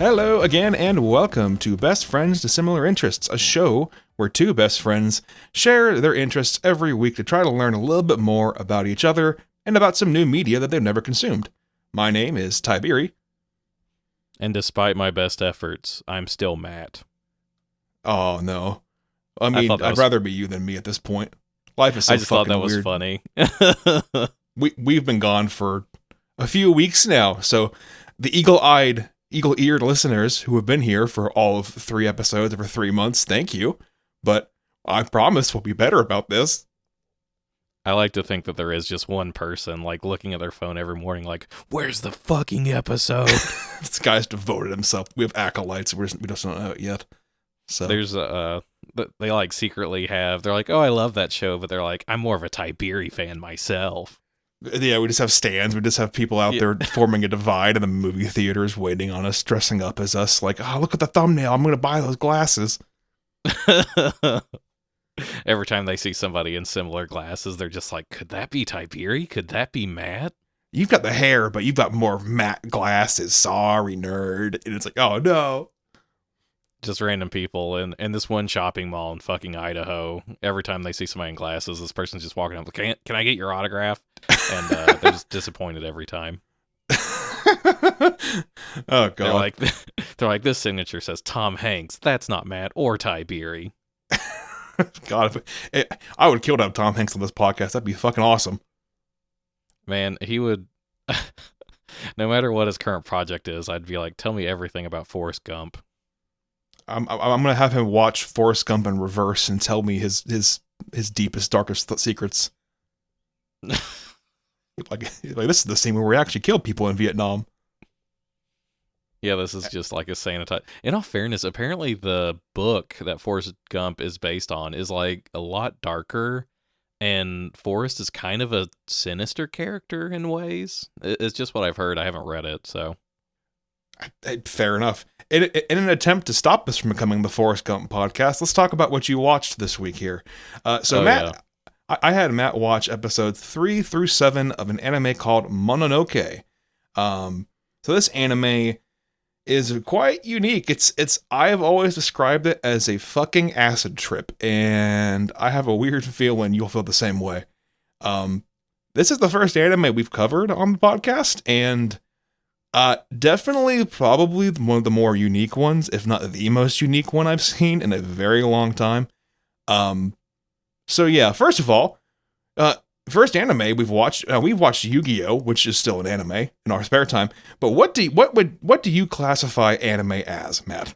Hello again, and welcome to Best Friends to Similar Interests, a show where two best friends share their interests every week to try to learn a little bit more about each other and about some new media that they've never consumed. My name is Tiberi. And despite my best efforts, I'm still Matt. Oh, no. I mean, I'd rather be you than me at this point. Life is so fucking weird. I just thought that was funny. We've been gone for a few weeks now, so the eagle-eared listeners who have been here for all of 3 episodes over 3 months, thank you. But I promise we'll be better about this. I like to think that there is just one person, like, looking at their phone every morning, like, where's the fucking episode? This guy's devoted himself. We have acolytes. We just don't know it yet. So there's they like secretly have. They're like, oh, I love that show, but they're like, I'm more of a Tiberi fan myself. Yeah, we just have stands. We just have people out there forming a divide in the movie theaters, waiting on us, dressing up as us. Like, oh, look at the thumbnail. I'm going to buy those glasses. Every time they see somebody in similar glasses, they're just like, could that be Tiberi? Could that be Matt? You've got the hair, but you've got more matte glasses. Sorry, nerd. And it's like, oh, no. Just random people in this one shopping mall in fucking Idaho. Every time they see somebody in glasses, this person's just walking up, like, can I get your autograph? And they're just disappointed every time. Oh, God. They're like, this signature says Tom Hanks. That's not Matt or Tiberi. God, I would kill to have Tom Hanks on this podcast. That'd be fucking awesome. Man, he would. No matter what his current project is, I'd be like, tell me everything about Forrest Gump. I'm gonna have him watch Forrest Gump in reverse and tell me his deepest, darkest secrets. like this is the scene where we actually killed people in Vietnam. Yeah, this is just like a sanitized. In all fairness, apparently the book that Forrest Gump is based on is like a lot darker, and Forrest is kind of a sinister character in ways. It's just what I've heard. I haven't read it, so. Fair enough. In an attempt to stop this from becoming the Forrest Gump podcast, let's talk about what you watched this week here. Matt, yeah. I had Matt watch episodes 3 through 7 of an anime called Mononoke. So this anime is quite unique. I have always described it as a fucking acid trip, and I have a weird feeling you'll feel the same way. This is the first anime we've covered on the podcast, and definitely probably one of the more unique ones, if not the most unique one I've seen in a very long time. So yeah, first of all, first anime we've watched Yu-Gi-Oh!, which is still an anime in our spare time. But what do you classify anime as, Matt?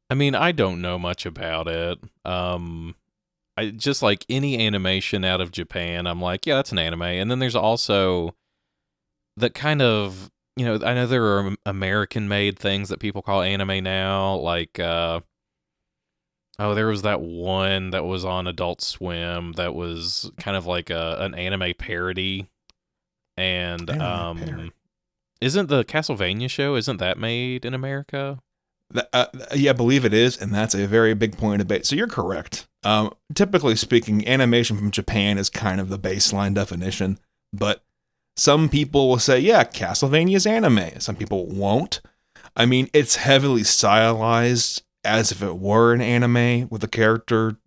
I mean, I don't know much about it. I just like any animation out of Japan, I'm like, yeah, that's an anime. And then there's also the kind of, I know there are American-made things that people call anime now, like there was that one that was on Adult Swim that was kind of like an anime parody. And isn't the Castlevania show, isn't that made in America? Yeah, I believe it is, and that's a very big point of debate. So you're correct. Typically speaking, animation from Japan is kind of the baseline definition, but some people will say, yeah, Castlevania's anime. Some people won't. I mean, it's heavily stylized as if it were an anime with the character,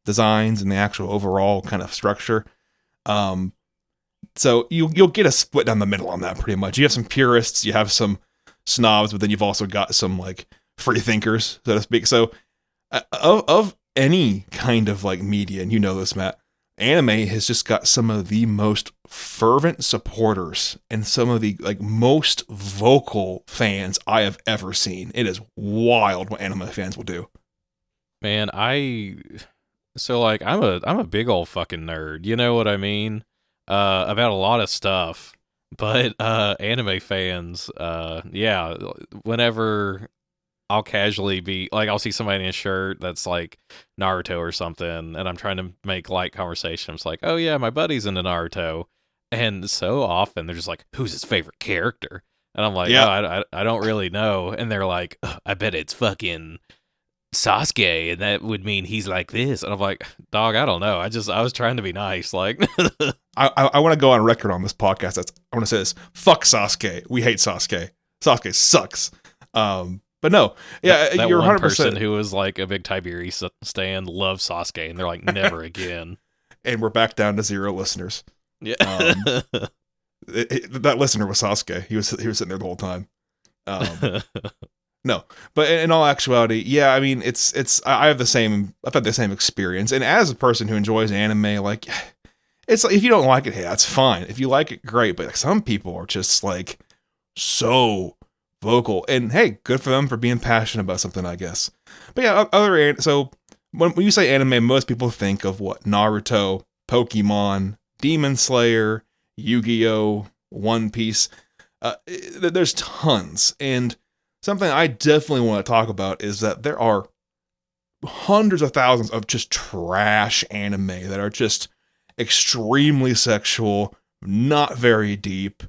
designs and the actual overall kind of structure. So you'll get a split down the middle on that pretty much. You have some purists, you have some snobs, but then you've also got some like free thinkers, so to speak. So of any kind of like media, and you know this, Matt, anime has just got some of the most fervent supporters and some of the like most vocal fans I have ever seen. It is wild what anime fans will do. Man, I'm a big old fucking nerd. You know what I mean? About a lot of stuff. But anime fans, yeah, whenever I'll casually be like, I'll see somebody in a shirt that's like Naruto or something, and I'm trying to make light conversation. I'm just like, oh yeah, my buddy's into Naruto. And so often they're just like, who's his favorite character? And I'm like, yeah. I don't really know. And they're like, I bet it's fucking Sasuke, and that would mean he's like this. And I'm like, dog, I don't know. I was trying to be nice. Like, I want to go on record on this podcast. I want to say this. Fuck Sasuke. We hate Sasuke. Sasuke sucks. But no, yeah, that you're one 100%. person who was like a big Tiberi stan loves Sasuke, and they're like, never again. And we're back down to 0 listeners. Yeah. That listener was Sasuke. He was sitting there the whole time. No, but in all actuality, yeah, I mean, I've had the same experience. And as a person who enjoys anime, like, it's like, if you don't like it, hey, that's fine. If you like it, great. But like, some people are just like so vocal, and hey, good for them for being passionate about something, I guess. But yeah, so when you say anime, most people think of what? Naruto, Pokemon, Demon Slayer, Yu-Gi-Oh, One Piece. There's tons, and something I definitely want to talk about is that there are hundreds of thousands of just trash anime that are just extremely sexual, not very deep,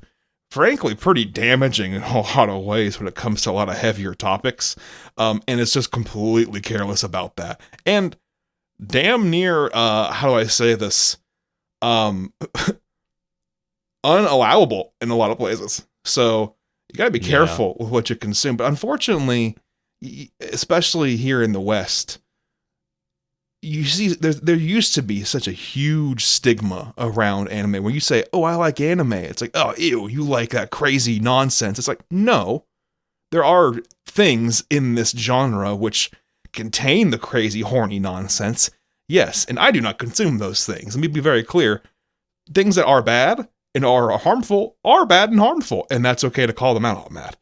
frankly pretty damaging in a lot of ways when it comes to a lot of heavier topics, and it's just completely careless about that, and damn near, how do I say this, unallowable in a lot of places. So you gotta be careful with what you consume. But unfortunately, especially here in the West, you see there used to be such a huge stigma around anime. When you say, "Oh, I like anime," it's like, "Oh, ew, you like that crazy nonsense." It's like, no, there are things in this genre which contain the crazy, horny nonsense. Yes, and I do not consume those things. Let me be very clear. Things that are bad and are harmful are bad and harmful, and that's okay to call them out on that.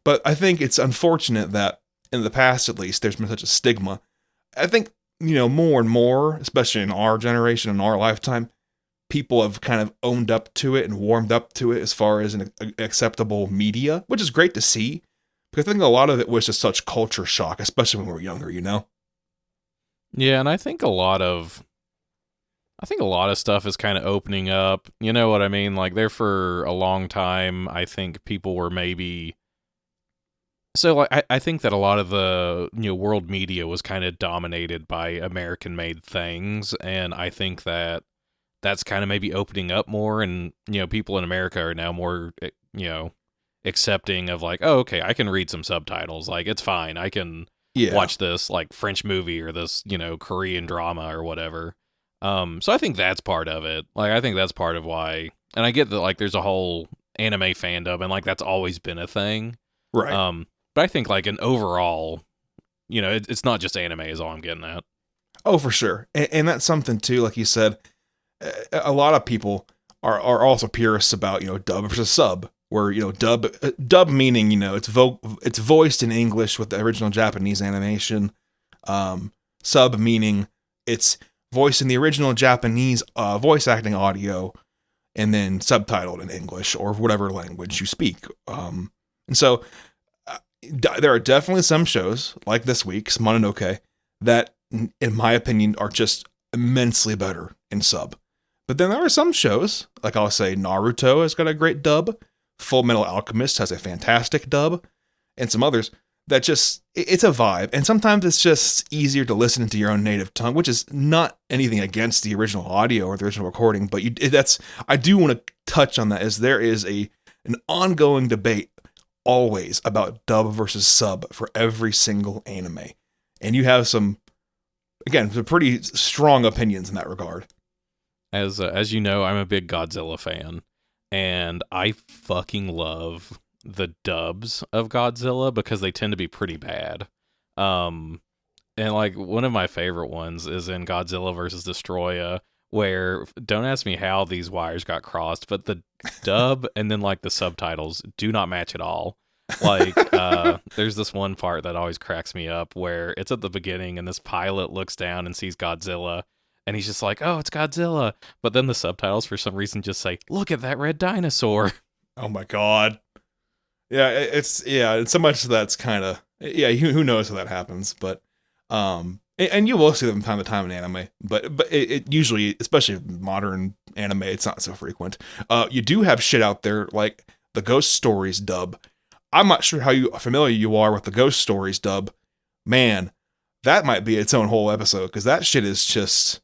But I think it's unfortunate that in the past, at least, there's been such a stigma. I think, more and more, especially in our generation, in our lifetime, people have kind of owned up to it and warmed up to it as far as an acceptable media, which is great to see, because I think a lot of it was just such culture shock, especially when we were younger, Yeah, and I think a lot of stuff is kind of opening up. You know what I mean? Like, there for a long time, I think people were maybe... So, like, I think that a lot of the, world media was kind of dominated by American-made things, and I think that that's kind of maybe opening up more, and, people in America are now more, accepting of, like, oh, okay, I can read some subtitles. Like, it's fine. I can watch this, like, French movie or this, Korean drama or whatever. So I think that's part of it. Like, I think that's part of why, and I get that, like, there's a whole anime fandom, and, like, that's always been a thing. Right. But I think, like, an overall, it's not just anime is all I'm getting at. Oh, for sure. And that's something, too, like you said, a lot of people are also purists about, dub versus sub, where, dub meaning, it's voiced in English with the original Japanese animation. Sub meaning it's voiced in the original Japanese voice acting audio and then subtitled in English or whatever language you speak. And so there are definitely some shows, like this week's Mononoke, that, in my opinion, are just immensely better in sub. But then there are some shows, like I'll say Naruto has got a great dub, Full Metal Alchemist has a fantastic dub, and some others that just, it's a vibe. And sometimes it's just easier to listen into your own native tongue, which is not anything against the original audio or the original recording, but I do want to touch on that, as there is an ongoing debate always about dub versus sub for every single anime. And you have some pretty strong opinions in that regard. As you know, I'm a big Godzilla fan, and I fucking love the dubs of Godzilla because they tend to be pretty bad. And like, one of my favorite ones is in Godzilla vs. Destroya, where, don't ask me how these wires got crossed, but the dub and then, like, the subtitles do not match at all. Like, there's this one part that always cracks me up where it's at the beginning and this pilot looks down and sees Godzilla and he's just like, oh, it's Godzilla. But then the subtitles for some reason just say, look at that red dinosaur. Oh my God. Yeah, it's so much that's kind of, who knows how that happens, but, and you will see them from time to time in anime, but it usually, especially modern anime, it's not so frequent. You do have shit out there like the Ghost Stories dub. I'm not sure how familiar you are with the Ghost Stories dub. Man, that might be its own whole episode, because that shit is just,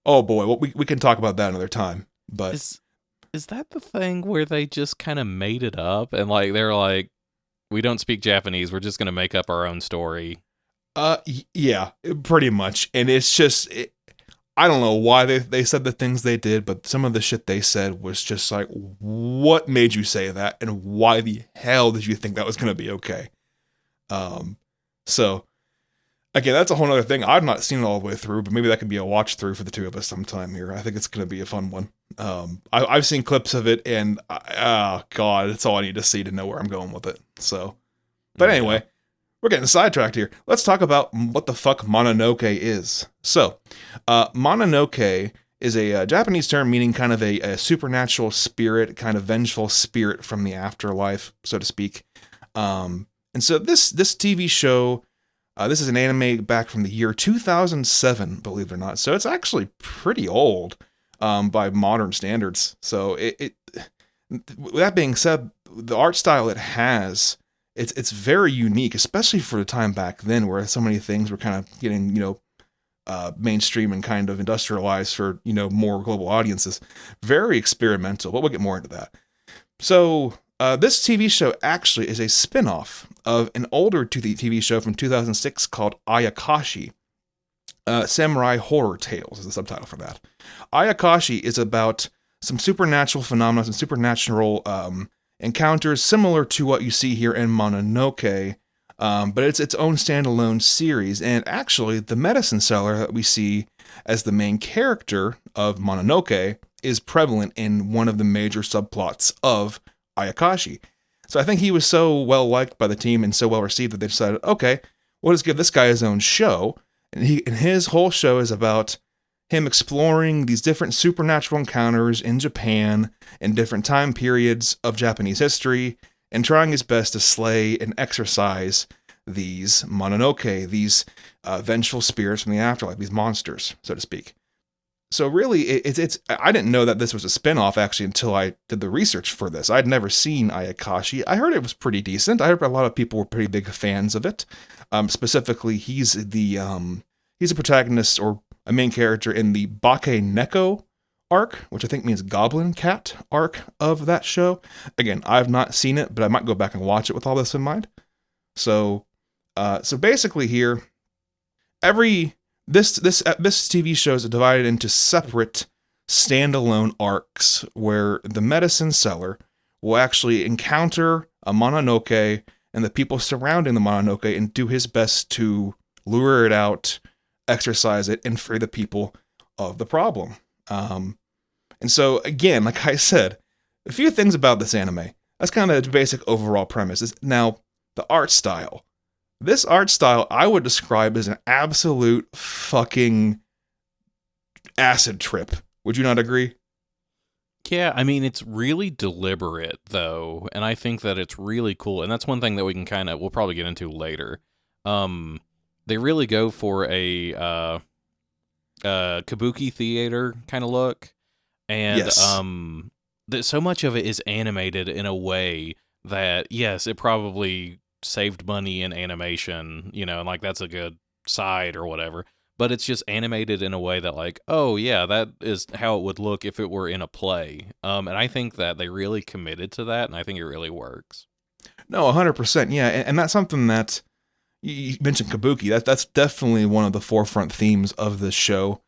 oh boy, well, we can talk about that another time. But is that the thing where they just kind of made it up and, like, they're like, We don't speak Japanese. We're just gonna make up our own story. Yeah, pretty much. And it's just, I don't know why they said the things they did, but some of the shit they said was just like, what made you say that? And why the hell did you think that was going to be okay? So, again, that's a whole other thing. I've not seen it all the way through, but maybe that could be a watch through for the two of us sometime here. I think it's going to be a fun one. I've seen clips of it, and God, it's all I need to see to know where I'm going with it. So, but anyway, we're getting sidetracked here. Let's talk about what the fuck Mononoke is. So, Mononoke is a Japanese term meaning kind of a supernatural spirit, kind of vengeful spirit from the afterlife, so to speak. And so this TV show, this is an anime back from the year 2007, believe it or not. So it's actually pretty old by modern standards. So with that being said, the art style it has, it's very unique, especially for the time back then where so many things were kind of getting, mainstream and kind of industrialized for, more global audiences. Very experimental, but we'll get more into that. So this TV show actually is a spin-off of an older TV show from 2006 called Ayakashi. Samurai Horror Tales is the subtitle for that. Ayakashi is about some supernatural phenomena, some supernatural encounters similar to what you see here in Mononoke, but it's its own standalone series. And actually, the medicine seller that we see as the main character of Mononoke is prevalent in one of the major subplots of Ayakashi. So I think he was so well liked by the team and so well received that they decided, okay, we'll just give this guy his own show. And his whole show is about him exploring these different supernatural encounters in Japan in different time periods of Japanese history and trying his best to slay and exorcise these Mononoke, these vengeful spirits from the afterlife, these monsters, so to speak. So really, it's I didn't know that this was a spin-off actually until I did the research for this. I'd never seen Ayakashi. I heard it was pretty decent. I heard a lot of people were pretty big fans of it. Specifically, he's a protagonist or a main character in the Bake Neko arc, which I think means Goblin Cat arc of that show. Again, I've not seen it, but I might go back and watch it with all this in mind. So basically here, this TV show is divided into separate standalone arcs where the medicine seller will actually encounter a Mononoke and the people surrounding the Mononoke and do his best to lure it out, exorcise it, and free the people of the problem. And so, again, like I said, a few things about this anime. That's kind of the basic overall premise. Now, the art style. This art style I would describe as an absolute fucking acid trip. Would you not agree? Yeah, I mean, it's really deliberate, though, and I think that it's really cool. And that's one thing that we'll probably get into later. They really go for a kabuki theater kind of look. And yes. So much of it is animated in a way that, yes, it probably saved money in animation, and like that's a good side or whatever. But it's just animated in a way that like, oh yeah, that is how it would look if it were in a play. And I think that they really committed to that, and I think it really works. No, 100%, yeah, and that's something that you mentioned kabuki. That's definitely one of the forefront themes of this show.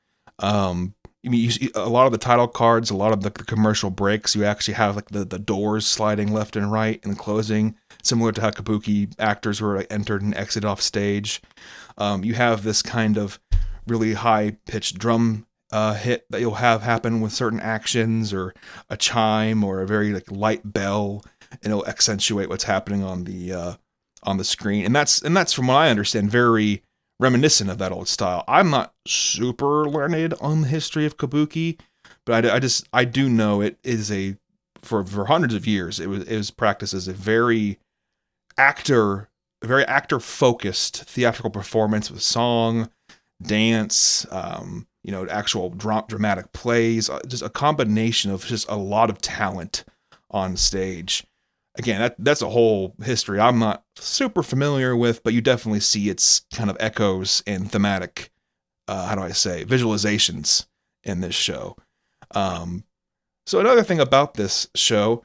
You see a lot of the title cards, a lot of the commercial breaks. You actually have like the doors sliding left and right and closing, similar to how kabuki actors were like, entered and exit off stage. You have this kind of really high-pitched drum hit that you'll have happen with certain actions, or a chime, or a very like light bell, and it'll accentuate what's happening on the screen. And that's from what I understand, very reminiscent of that old style. I'm not super learned on the history of kabuki, but I do know it is for hundreds of years it was practiced as a very actor focused theatrical performance with song, dance, actual dramatic plays, just a combination of just a lot of talent on stage. Again, that's a whole history I'm not super familiar with, but you definitely see its kind of echoes and thematic, visualizations in this show. So another thing about this show,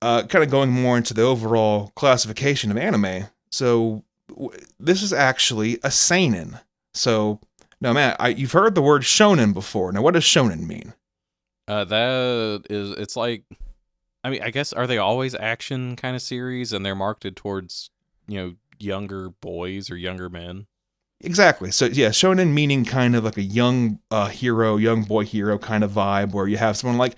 kind of going more into the overall classification of anime. So this is actually a seinen. So now, Matt, you've heard the word shonen before. Now, what does shonen mean? It's like, I mean, I guess, are they always action kind of series and they're marketed towards, younger boys or younger men? Exactly. So yeah, shonen meaning kind of like a young hero, young boy hero kind of vibe, where you have someone like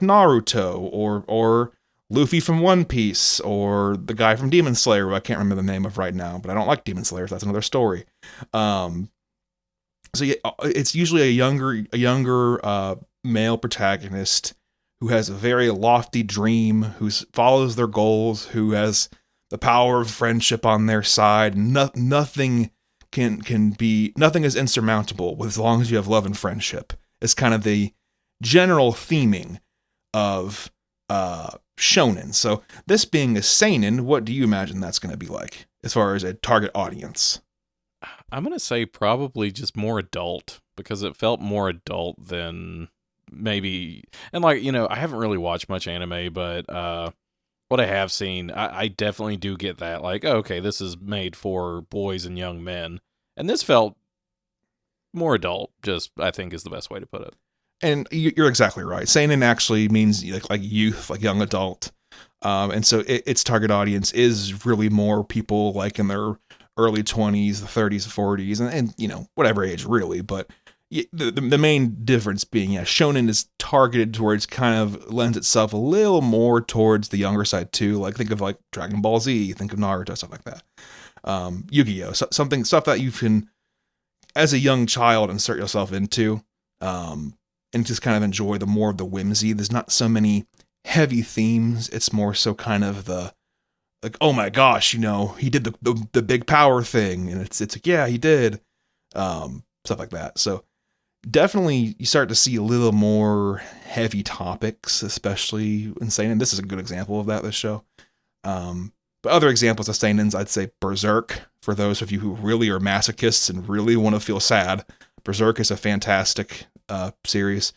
Naruto or Luffy from One Piece or the guy from Demon Slayer, who I can't remember the name of right now, but I don't like Demon Slayer. So that's another story. So yeah, it's usually a younger male protagonist who has a very lofty dream, who follows their goals, who has the power of friendship on their side. Nothing is insurmountable as long as you have love and friendship. It's kind of the general theming of shonen. So this being a seinen, what do you imagine that's going to be like as far as a target audience? I'm going to say probably just more adult, because it felt more adult than maybe, and like, I haven't really watched much anime, but what I have seen, I definitely do get that, like, oh, okay, this is made for boys and young men. And this felt more adult, just, I think, is the best way to put it. And you're exactly right. Seinen actually means like youth, like young adult. And so its target audience is really more people like in their early 20s, the 30s, 40s, and whatever age really. But the main difference being, shonen is targeted towards, kind of lends itself a little more towards the younger side too. Like think of like Dragon Ball Z, think of Naruto, stuff like that. Yu-Gi-Oh, stuff that you can, as a young child, insert yourself into, and just kind of enjoy the more of the whimsy. There's not so many heavy themes. It's more so kind of the, like, oh my gosh, he did the big power thing, and it's like, yeah, he did, stuff like that. So definitely you start to see a little more heavy topics, especially in seinen. This is a good example of that, this show. But other examples of seinens, I'd say Berserk, for those of you who really are masochists and really want to feel sad. Berserk is a fantastic series.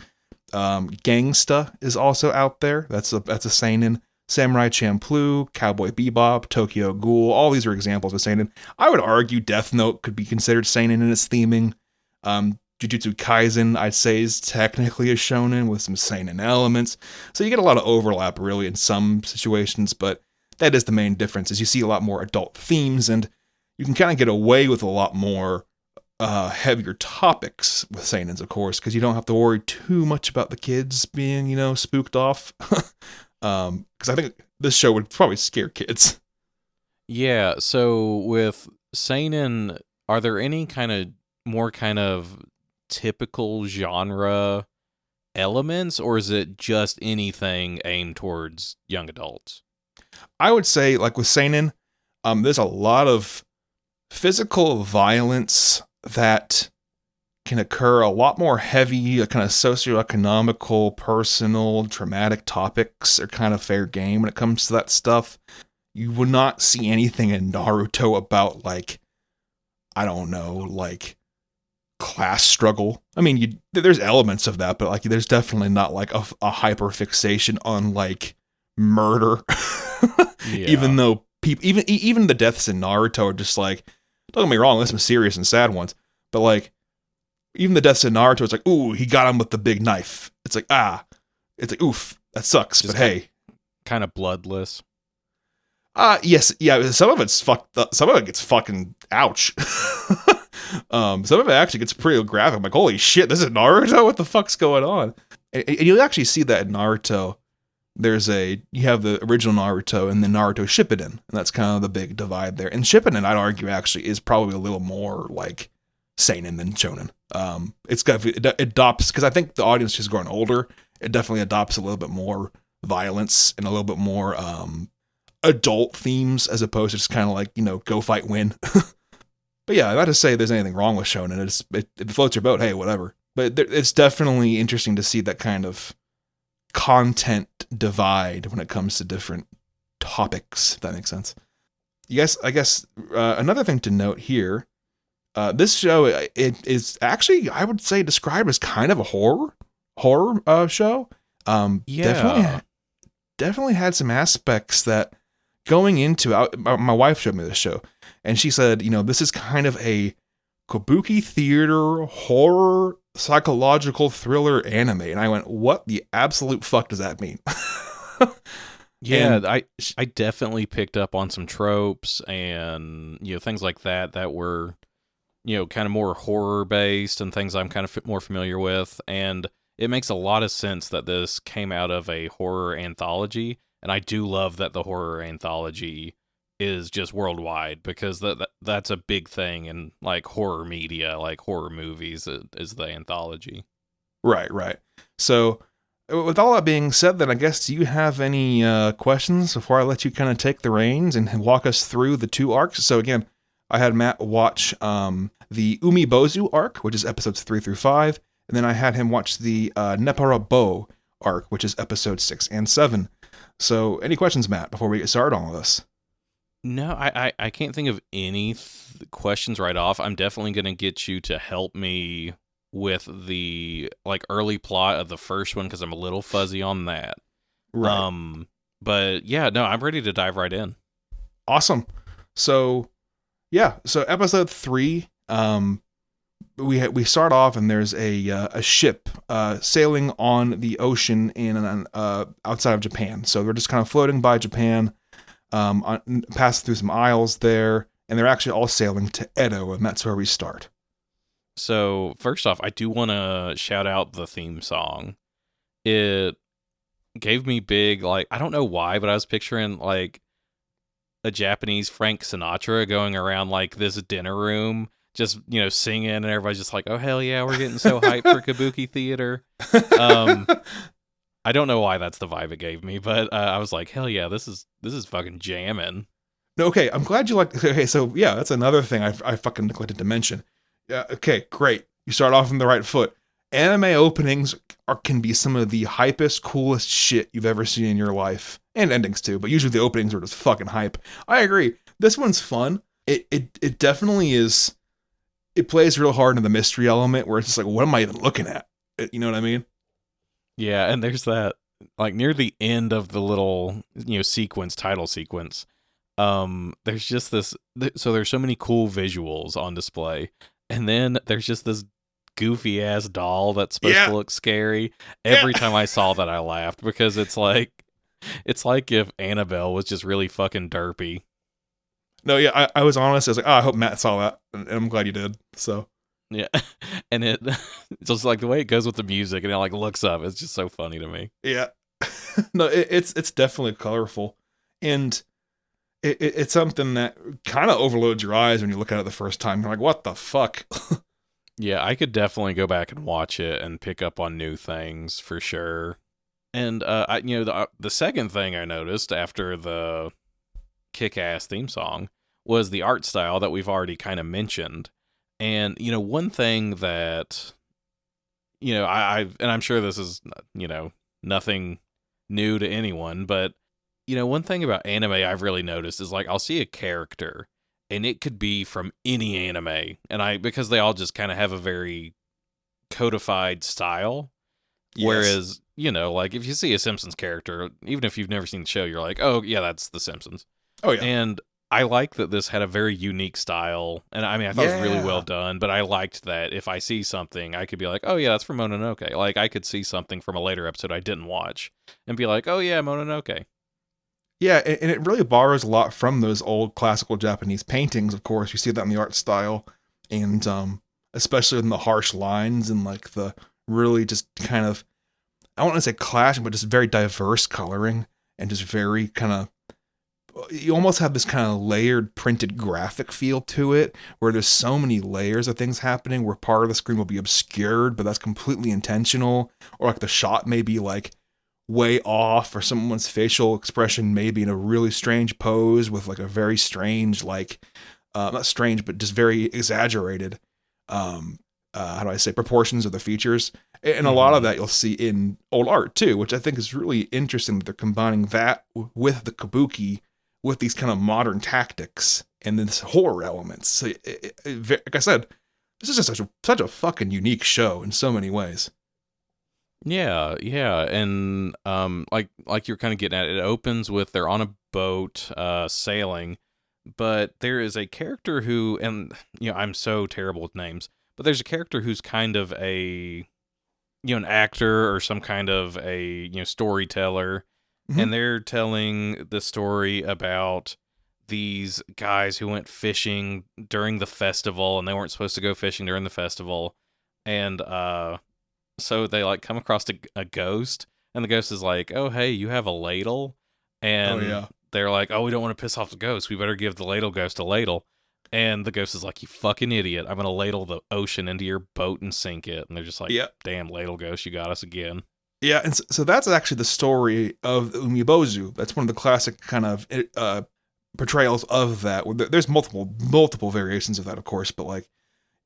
Gangsta is also out there. That's a seinen. Samurai Champloo, Cowboy Bebop, Tokyo Ghoul, all these are examples of seinen. I would argue Death Note could be considered seinen in its theming. Jujutsu Kaisen, I'd say, is technically a shonen with some seinen elements. So you get a lot of overlap, really, in some situations, but that is the main difference, is you see a lot more adult themes, and you can kind of get away with a lot more heavier topics with seinens, of course, because you don't have to worry too much about the kids being, spooked off. Because I think this show would probably scare kids. Yeah, so with seinen, are there any more typical genre elements, or is it just anything aimed towards young adults? I would say, like with seinen, there's a lot of physical violence that can occur, a lot more heavy, kind of socioeconomical, personal, traumatic topics are kind of fair game when it comes to that stuff. You would not see anything in Naruto about, like, I don't know, like class struggle. I mean, there's elements of that, but like, there's definitely not like a hyper fixation on like murder. Yeah. Even though people, even the deaths in Naruto are just like, don't get me wrong, there's some serious and sad ones, but like, even the deaths in Naruto, it's like, ooh, he got him with the big knife. It's like, it's like, oof, that sucks, just but hey. Kind of bloodless. Yes, yeah, some of it's fucked up, some of it gets fucking ouch. Some of it actually gets pretty graphic. I'm like, holy shit, this is Naruto? What the fuck's going on? And you'll actually see that in Naruto. You have the original Naruto and then Naruto Shippuden, and that's kind of the big divide there. And Shippuden, I'd argue, actually is probably a little more like seinen than shonen. It adopts, because I think the audience is growing older. It definitely adopts a little bit more violence and a little bit more adult themes, as opposed to just kind of like, go fight, win. But yeah, not to say there's anything wrong with shonen. If it floats your boat, hey, whatever. But it's definitely interesting to see that kind of content divide when it comes to different topics, if that makes sense. Yes, I guess another thing to note here, this show, it is actually, I would say, described as kind of a horror show. Yeah. definitely had some aspects that going into my wife showed me this show, and she said, this is kind of a kabuki theater horror psychological thriller anime, and I went, what the absolute fuck does that mean? Yeah, I definitely picked up on some tropes and things like that were kind of more horror based and things I'm kind of more familiar with, and it makes a lot of sense that this came out of a horror anthology, and I do love that the horror anthology is just worldwide, because that's a big thing in like horror media, like horror movies, is the anthology. Right. So, with all that being said, then I guess, do you have any questions before I let you kind of take the reins and walk us through the 2 arcs? So again, I had Matt watch the Umibozu arc, which is episodes 3 through 5, and then I had him watch the Neparabo arc, which is episodes 6 and 7. So, any questions, Matt, before we get started on all this? No, I can't think of any questions right off. I'm definitely going to get you to help me with the like early plot of the first one, because I'm a little fuzzy on that. Right. But yeah, no, I'm ready to dive right in. Awesome. So, yeah. So episode 3, we start off and there's a ship sailing on the ocean in outside of Japan. So they're just kind of floating by Japan, passing through some isles there, and they're actually all sailing to Edo, and that's where we start. So first off, I do want to shout out the theme song. It gave me big, like, I don't know why, but I was picturing like a Japanese Frank Sinatra going around like this dinner room, just singing, and everybody's just like, oh hell yeah, we're getting so hyped for kabuki theater. I don't know why that's the vibe it gave me, but I was like, hell yeah, this is fucking jamming. Okay, I'm glad you like. Okay, so yeah, that's another thing I fucking neglected to mention. Okay, great. You start off on the right foot. Anime openings can be some of the hypest, coolest shit you've ever seen in your life, and endings too. But usually the openings are just fucking hype. I agree. This one's fun. It definitely is. It plays real hard in the mystery element, where it's just like, what am I even looking at? You know what I mean? Yeah, and there's that, like, near the end of the little title sequence. There's just this. So there's so many cool visuals on display. And then there's just this goofy ass doll that's supposed to look scary. Every time I saw that, I laughed, because it's like if Annabelle was just really fucking derpy. No, yeah, I was honest. I was like, I hope Matt saw that, and I'm glad you did. So yeah, and it's just like the way it goes with the music, and it like looks up. It's just so funny to me. Yeah, no, it's definitely colorful, and it's something that kind of overloads your eyes when you look at it the first time. You're like, what the fuck? Yeah, I could definitely go back and watch it and pick up on new things for sure. And the second thing I noticed after the kick-ass theme song was the art style that we've already kind of mentioned. And one thing that I'm sure this is nothing new to anyone, but one thing about anime I've really noticed is, like, I'll see a character and it could be from any anime, and because they all just kind of have a very codified style. Yes. Whereas, like, if you see a Simpsons character, even if you've never seen the show, you're like, oh yeah, that's the Simpsons. Oh yeah. And I like that this had a very unique style, and I mean, I thought it was really well done, but I liked that if I see something, I could be like, oh yeah, that's from Mononoke. Like, I could see something from a later episode I didn't watch and be like, oh yeah, Mononoke. Yeah, and it really borrows a lot from those old classical Japanese paintings, of course. You see that in the art style, and especially in the harsh lines and like the really just kind of, I don't want to say clashing, but just very diverse coloring, and just very kind of, you almost have this kind of layered printed graphic feel to it, where there's so many layers of things happening, where part of the screen will be obscured, but that's completely intentional, or like the shot may be like way off, or someone's facial expression may be in a really strange pose with like a very strange, like not strange, but just very exaggerated how do I say, proportions of the features. And a lot of that you'll see in old art too, which I think is really interesting that they're combining that with the kabuki, with these kind of modern tactics and this horror elements. So like I said, this is just such a fucking unique show in so many ways. Yeah, and like you're kind of getting at it, it opens with they're on a boat sailing, but there is a character who, and I'm so terrible with names, but there's a character who's kind of a an actor or some kind of a storyteller, Hmm. and they're telling the story about these guys who went fishing during the festival, and they weren't supposed to go fishing during the festival, and so they like come across a ghost, and the ghost is like, "Oh, hey, you have a ladle," Oh and yeah. they're like, "Oh, we don't want to piss off the ghost. We better give the ladle ghost a ladle." And the ghost is like, "You fucking idiot! I'm gonna ladle the ocean into your boat and sink it." And they're just like, Yeah. "Damn, ladle ghost, you got us again." Yeah, and so that's actually the story of the Umibozu. That's one of the classic kind of portrayals of that. There's multiple variations of that, of course, but like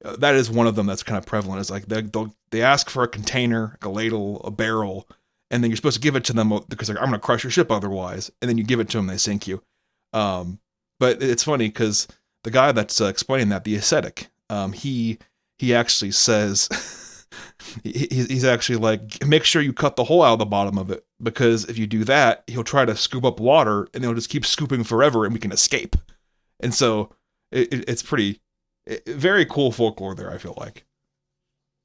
that is one of them that's kind of prevalent. Is like they ask for a container, like a ladle, a barrel, and then you're supposed to give it to them because like, I'm going to crush your ship otherwise. And then you give it to them, they sink you. But it's funny because the guy that's explaining that, the ascetic, he actually says he's actually like, make sure you cut the hole out of the bottom of it, because if you do that, he'll try to scoop up water and he'll just keep scooping forever and we can escape. And so it's pretty very cool folklore there, I feel like.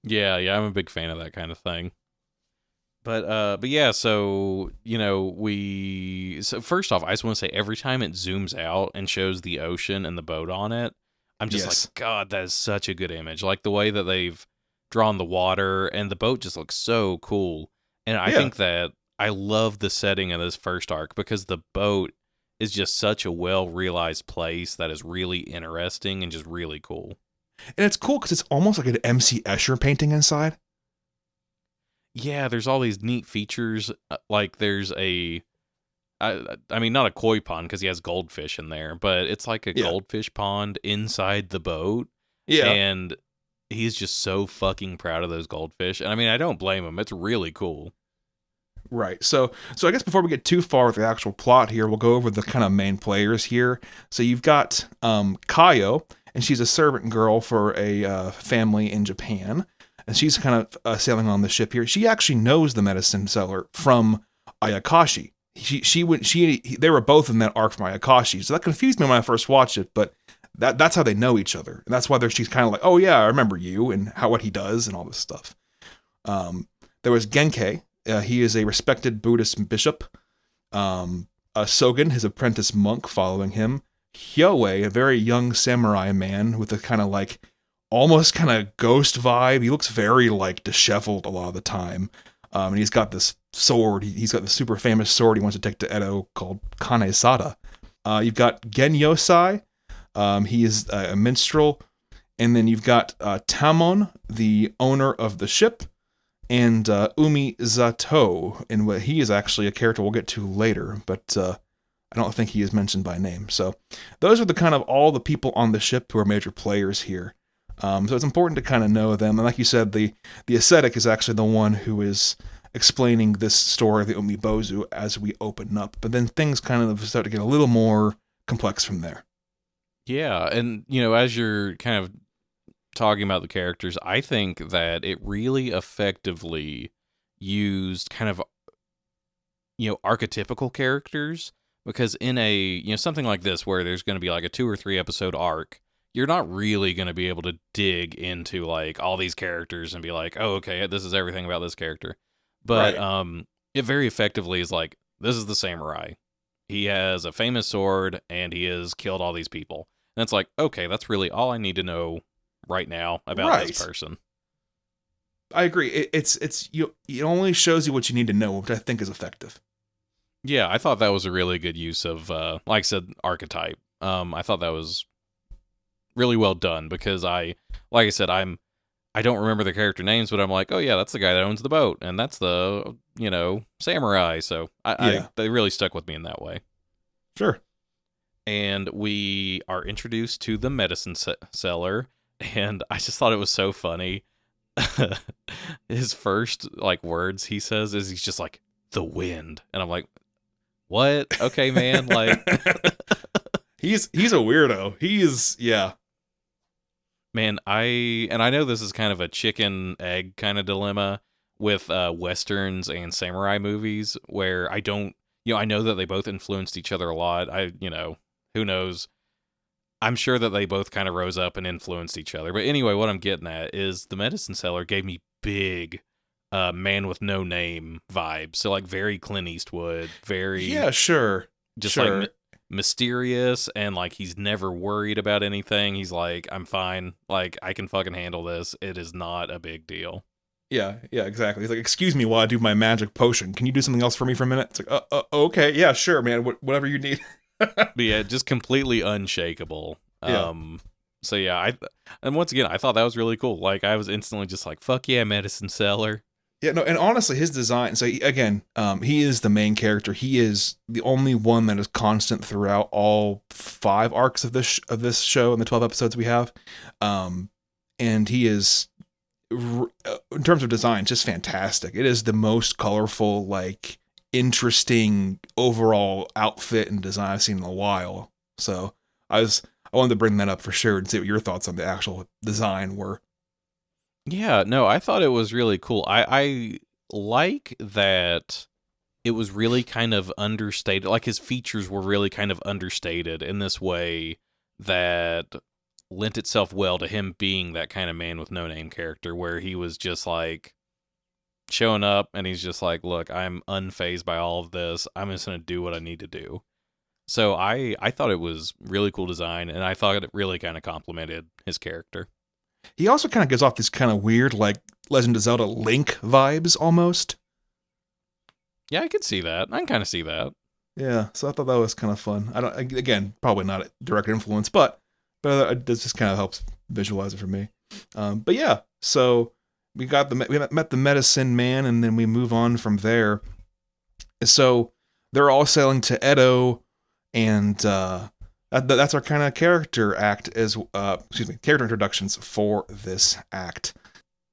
Yeah, I'm a big fan of that kind of thing. But yeah, so so first off, I just want to say every time it zooms out and shows the ocean and the boat on it, I'm just Yes. like, God, that is such a good image. Like the way that they've drawn the water and the boat just looks so cool. And I Yeah. think that I love the setting of this first arc because the boat is just such a well realized place that is really interesting and just really cool. And it's cool because it's almost like an MC Escher painting inside. Yeah, there's all these neat features. Like there's I mean, not a koi pond because he has goldfish in there, but it's like a Yeah. goldfish pond inside the boat, Yeah. and he's just so fucking proud of those goldfish. And I mean, I don't blame him. It's really cool. Right. So I guess before we get too far with the actual plot here, we'll go over the kind of main players here. So you've got Kayo, and she's a servant girl for a family in Japan, and she's kind of sailing on the ship here. She actually knows the medicine seller from Ayakashi. They were both in that arc from Ayakashi, so that confused me when I first watched it. But that's how they know each other, and that's why she's kind of like, oh yeah, I remember you and what he does and all this stuff. There was Genkai. He is a respected Buddhist bishop. Sogen, his apprentice monk, following him. Hyoe, a very young samurai man with a kind of like almost kind of ghost vibe. He looks very like disheveled a lot of the time. And he's got this sword. He's got the super famous sword he wants to take to Edo called Kanesada. You've got Genyosai. He is a minstrel. And then you've got Tamon, the owner of the ship, and Umi Zato, and he is actually a character we'll get to later, but I don't think he is mentioned by name. So those are the kind of all the people on the ship who are major players here. So it's important to kind of know them. And like you said, the ascetic is actually the one who is explaining this story of the Umibozu as we open up. But then things kind of start to get a little more complex from there. Yeah, and as you're kind of talking about the characters, I think that it really effectively used kind of archetypical characters, because in a something like this where there's going to be like a 2 or 3 episode arc, you're not really going to be able to dig into like all these characters and be like, oh, okay, this is everything about this character. But Right. it very effectively is like, this is the samurai. He has a famous sword and he has killed all these people. And it's like, okay, that's really all I need to know right now about this Right. person. I agree. It only shows you what you need to know, which I think is effective. Yeah, I thought that was a really good use of, like I said, archetype. I thought that was really well done because like I said, I don't remember the character names, but I'm like, oh yeah, that's the guy that owns the boat, and that's the samurai. So Yeah. they really stuck with me in that way. Sure. And we are introduced to the medicine seller, and I just thought it was so funny. His first like words he says is he's just like, the wind, and I'm like, what? Okay, man, like. He's a weirdo. He is, yeah. Man, I know this is kind of a chicken egg kind of dilemma with westerns and samurai movies where I don't, I know that they both influenced each other a lot. Who knows? I'm sure that they both kind of rose up and influenced each other. But anyway, what I'm getting at is the Medicine Seller gave me big Man with No Name vibes. So like very Clint Eastwood, very just like mysterious, and like he's never worried about anything. He's like, I'm fine. Like I can fucking handle this. It is not a big deal. Yeah, exactly. He's like, excuse me while I do my magic potion. Can you do something else for me for a minute? It's like, okay, yeah, sure, man. Whatever you need. But yeah, just completely unshakable. Yeah. So yeah, and once again, I thought that was really cool. Like I was instantly just like, fuck yeah, Medicine Seller. Yeah, no, and honestly, his design. So he is the main character. He is the only one that is constant throughout all 5 arcs of this show and the 12 episodes we have. And he is, in terms of design, just fantastic. It is the most colorful, like interesting overall outfit and design I've seen in a while. So I wanted to bring that up for sure and see what your thoughts on the actual design were. Yeah, no, I thought it was really cool. I like that it was really kind of understated. Like his features were really kind of understated in this way that lent itself well to him being that kind of Man with No Name character, where he was just like showing up and he's just like, look, I'm unfazed by all of this. I'm just going to do what I need to do. So I thought it was really cool design, and I thought it really kind of complimented his character. He also kind of gives off these kind of weird, like, Legend of Zelda Link vibes, almost. Yeah, I could see that. I can kind of see that. Yeah, so I thought that was kind of fun. Again, probably not a direct influence, but it just kind of helps visualize it for me. But yeah, so we met the Medicine Man, and then we move on from there. So they're all sailing to Edo, and that's our kind of character character introductions for this act.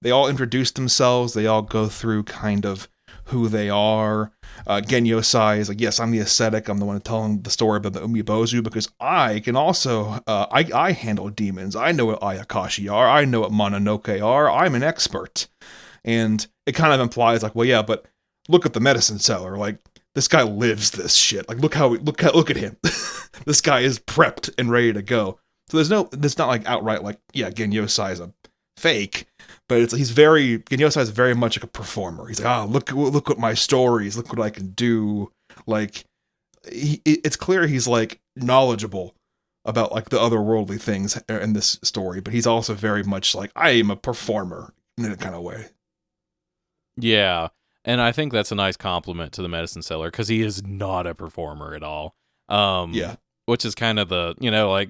They all introduce themselves. They all go through kind of who they are. Genyosai is like, yes, I'm the ascetic. I'm the one telling the story about the Umibozu because I can also, I handle demons. I know what Ayakashi are. I know what Mononoke are. I'm an expert. And it kind of implies like, well, yeah, but look at the Medicine Seller. Like, this guy lives this shit. Like, look at him. This guy is prepped and ready to go. So there's not like outright like, yeah, Genyosai is a fake, but Genyosai is very much like a performer. He's like, look at my stories, look what I can do. Like, it's clear he's like knowledgeable about like the otherworldly things in this story, but he's also very much like, I am a performer in a kind of way. Yeah. And I think that's a nice compliment to the Medicine Seller because he is not a performer at all. Yeah. Which is kind of the, like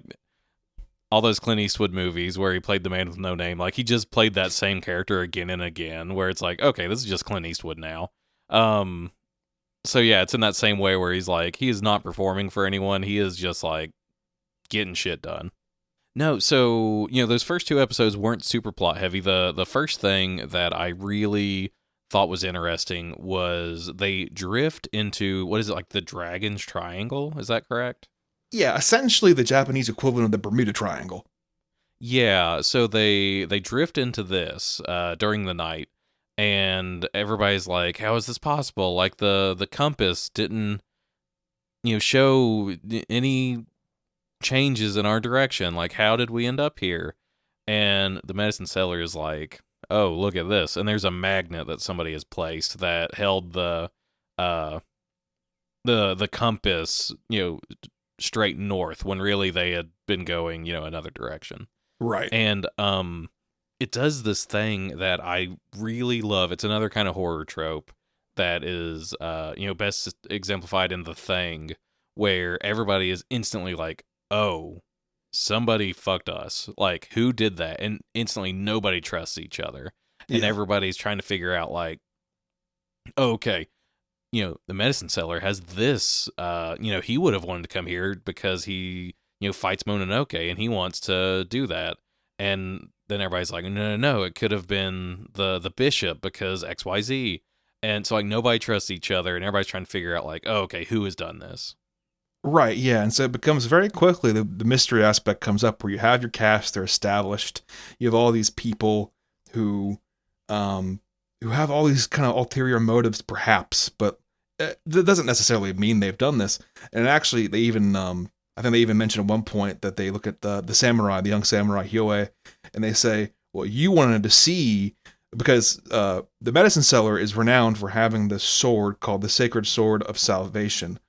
all those Clint Eastwood movies where he played the Man with No Name. Like he just played that same character again and again where it's like, okay, this is just Clint Eastwood now. So yeah, it's in that same way where he's like, he is not performing for anyone. He is just like getting shit done. No, so, those first 2 episodes weren't super plot heavy. The first thing that I really thought was interesting was they drift into, what is it, like the Dragon's Triangle? Is that correct? Yeah, essentially the Japanese equivalent of the Bermuda Triangle. Yeah, so they drift into this during the night, and everybody's like, how is this possible? Like the compass didn't show any changes in our direction. Like, how did we end up here? And the Medicine Seller is like, oh, look at this. And there's a magnet that somebody has placed that held the compass, straight north when really they had been going, another direction. Right. And it does this thing that I really love. It's another kind of horror trope that is best exemplified in The Thing, where everybody is instantly like, oh, somebody fucked us. Like, who did that? And instantly nobody trusts each other. And everybody's trying to figure out, like, oh, okay, the Medicine Seller has this, he would have wanted to come here because he, fights Mononoke and he wants to do that. And then everybody's like, no, it could have been the bishop because XYZ. And so, like, nobody trusts each other and everybody's trying to figure out, like, oh, okay, who has done this? Right, yeah, and so it becomes very quickly, the mystery aspect comes up where you have your cast, they're established, you have all these people who who have all these kind of ulterior motives, perhaps, but that doesn't necessarily mean they've done this. And actually, they even, I think they even mentioned at one point that they look at the samurai, the young samurai Hyoe, and they say, well, you wanted to see, because the medicine seller is renowned for having this sword called the Sacred Sword of Salvation.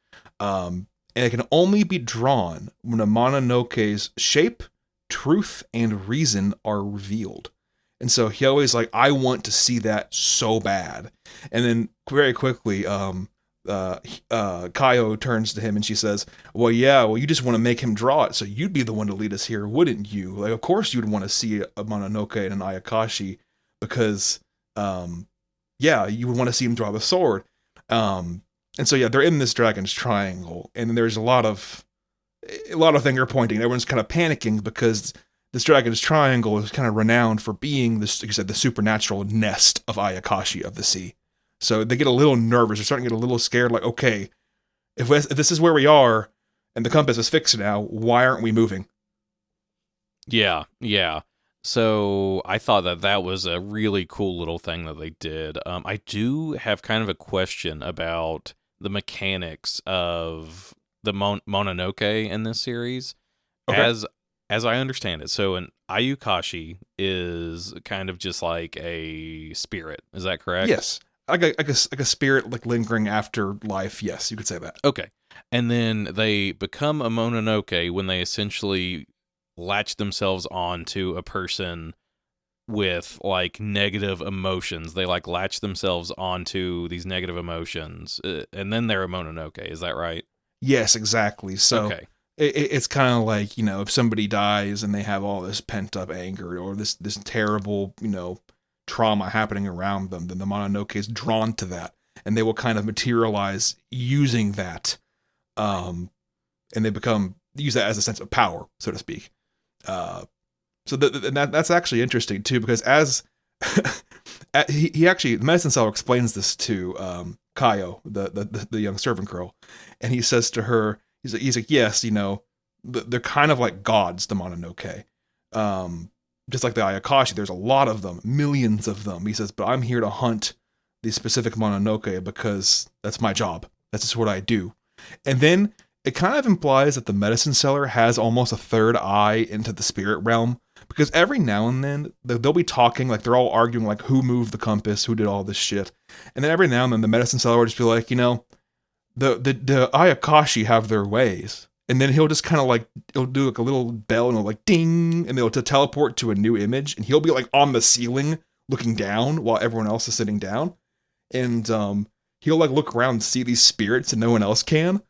And it can only be drawn when a Mononoke's shape, truth, and reason are revealed. And so he always like, I want to see that so bad. And then very quickly, Kaio turns to him and she says, well, yeah, well, you just want to make him draw it, so you'd be the one to lead us here, wouldn't you? Like, of course you'd want to see a Mononoke and an Ayakashi because, yeah, you would want to see him draw the sword. And so, yeah, they're in this dragon's triangle, and there's a lot of finger pointing. Everyone's kind of panicking because this dragon's triangle is kind of renowned for being this, like you said, the supernatural nest of Ayakashi of the sea. So they get a little nervous. They're starting to get a little scared. Like, okay, if this is where we are, and the compass is fixed now, why aren't we moving? Yeah, yeah. So I thought that was a really cool little thing that they did. I do have kind of a question about the mechanics of the Mononoke in this series. Okay. As I understand it, so an Ayukashi is kind of just like a spirit. Is that correct? Yes. Like a spirit like lingering after life. Yes, you could say that. Okay. And then they become a Mononoke when they essentially latch themselves onto a person with like negative emotions. They like latch themselves onto these negative emotions, and then they're a Mononoke. Is that right? Yes, exactly. So Okay. it's kind of like, you know, if somebody dies and they have all this pent up anger or this terrible, you know, trauma happening around them, then the Mononoke is drawn to that, and they will kind of materialize using that, and they use that as a sense of power, so to speak. So that's actually interesting too, because as he actually, the medicine seller explains this to Kaio, the young servant girl, and he says to her, he's like, yes, you know, they're kind of like gods, the Mononoke. Just like the Ayakashi, there's a lot of them, millions of them. He says, but I'm here to hunt these specific Mononoke because that's my job. That's just what I do. And then it kind of implies that the medicine seller has almost a third eye into the spirit realm, because every now and then they'll be talking, like they're all arguing like who moved the compass, who did all this shit. And then every now and then the medicine seller will just be like, you know, the Ayakashi have their ways. And then he'll just kind of like, he'll do like a little bell and it'll like ding, and they'll to teleport to a new image, and he'll be like on the ceiling looking down while everyone else is sitting down. And he'll like look around and see these spirits and no one else can.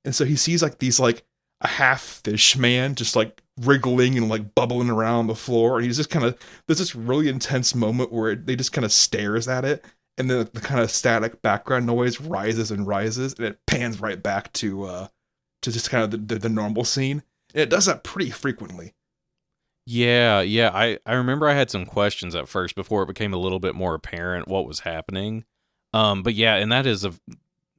And so he sees like these like a half fish man just like wriggling and like bubbling around the floor. And he's just kind of, there's this really intense moment where they just kind of stares at it. And then the kind of static background noise rises and rises, and it pans right back to just kind of the normal scene. And it does that pretty frequently. Yeah, yeah. I remember I had some questions at first before it became a little bit more apparent what was happening. But yeah, and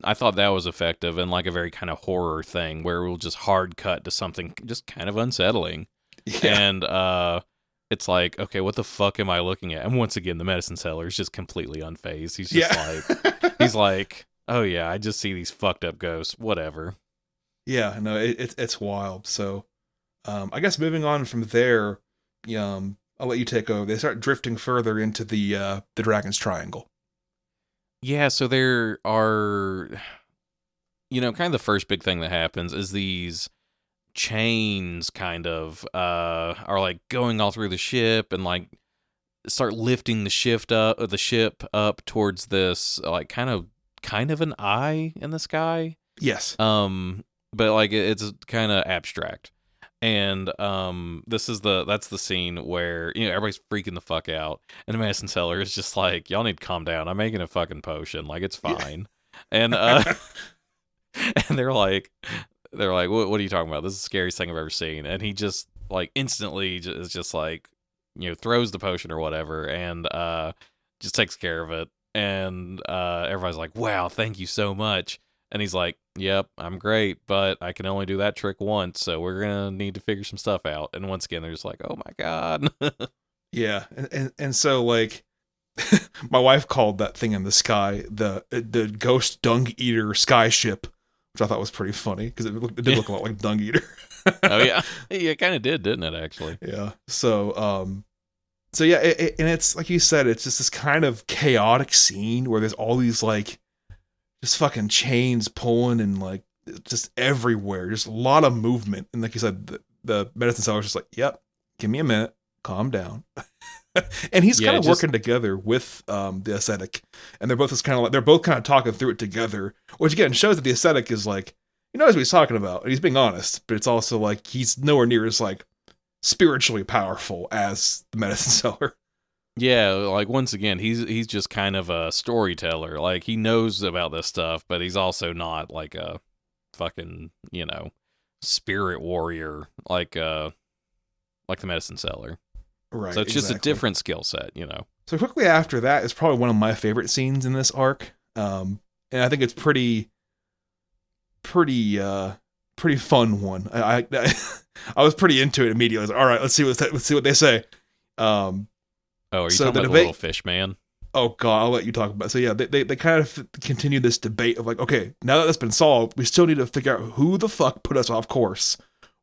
I thought that was effective and like a very kind of horror thing where we'll just hard cut to something just kind of unsettling. Yeah. And it's like, okay, what the fuck am I looking at? And once again, the medicine seller is just completely unfazed. He's just he's like, oh yeah, I just see these fucked up ghosts, whatever. Yeah, no, it's wild. So, I guess moving on from there, I'll let you take over. They start drifting further into the Dragon's Triangle. Yeah, so there are, kind of the first big thing that happens is these chains kind of are like going all through the ship and like start lifting the ship up towards this like kind of an eye in the sky. Yes. But like it's kind of abstract. And that's the scene where everybody's freaking the fuck out, and the medicine seller is just like, y'all need to calm down. I'm making a fucking potion, like it's fine. And and they're like, what are you talking about? This is the scariest thing I've ever seen. And he just like instantly is just like, throws the potion or whatever, and just takes care of it. And everybody's like, wow, thank you so much. And he's like, yep, I'm great, but I can only do that trick once, so we're going to need to figure some stuff out. And once again, they're just like, oh my God. Yeah. And so, like, My wife called that thing in the sky the ghost dung eater sky ship, which I thought was pretty funny because it did look a lot like dung eater. Oh yeah, yeah, it kind of did, didn't it? Actually. Yeah. So yeah, and it's like you said, it's just this kind of chaotic scene where there's all these like just fucking chains pulling and like just everywhere, just a lot of movement. And like you said, the medicine seller's just like, "Yep, give me a minute, calm down." And he's kind of working together with the ascetic, and they're both just kind of like they're both kind of talking through it together, which again shows that the ascetic is like he knows what he's talking about, and he's being honest. But it's also like he's nowhere near as like spiritually powerful as the medicine seller. Yeah, like once again, he's just kind of a storyteller. Like he knows about this stuff, but he's also not like a fucking, spirit warrior like the medicine seller. Right. So it's just a different skill set, So quickly after that is probably one of my favorite scenes in this arc. And I think it's pretty fun one. I was pretty into it immediately. I was like, all right, let's see what they say. Are you talking about the little fish man? Oh God, I'll let you talk about it. So yeah, they kind of continue this debate of like, okay, now that that's been solved, we still need to figure out who the fuck put us off course.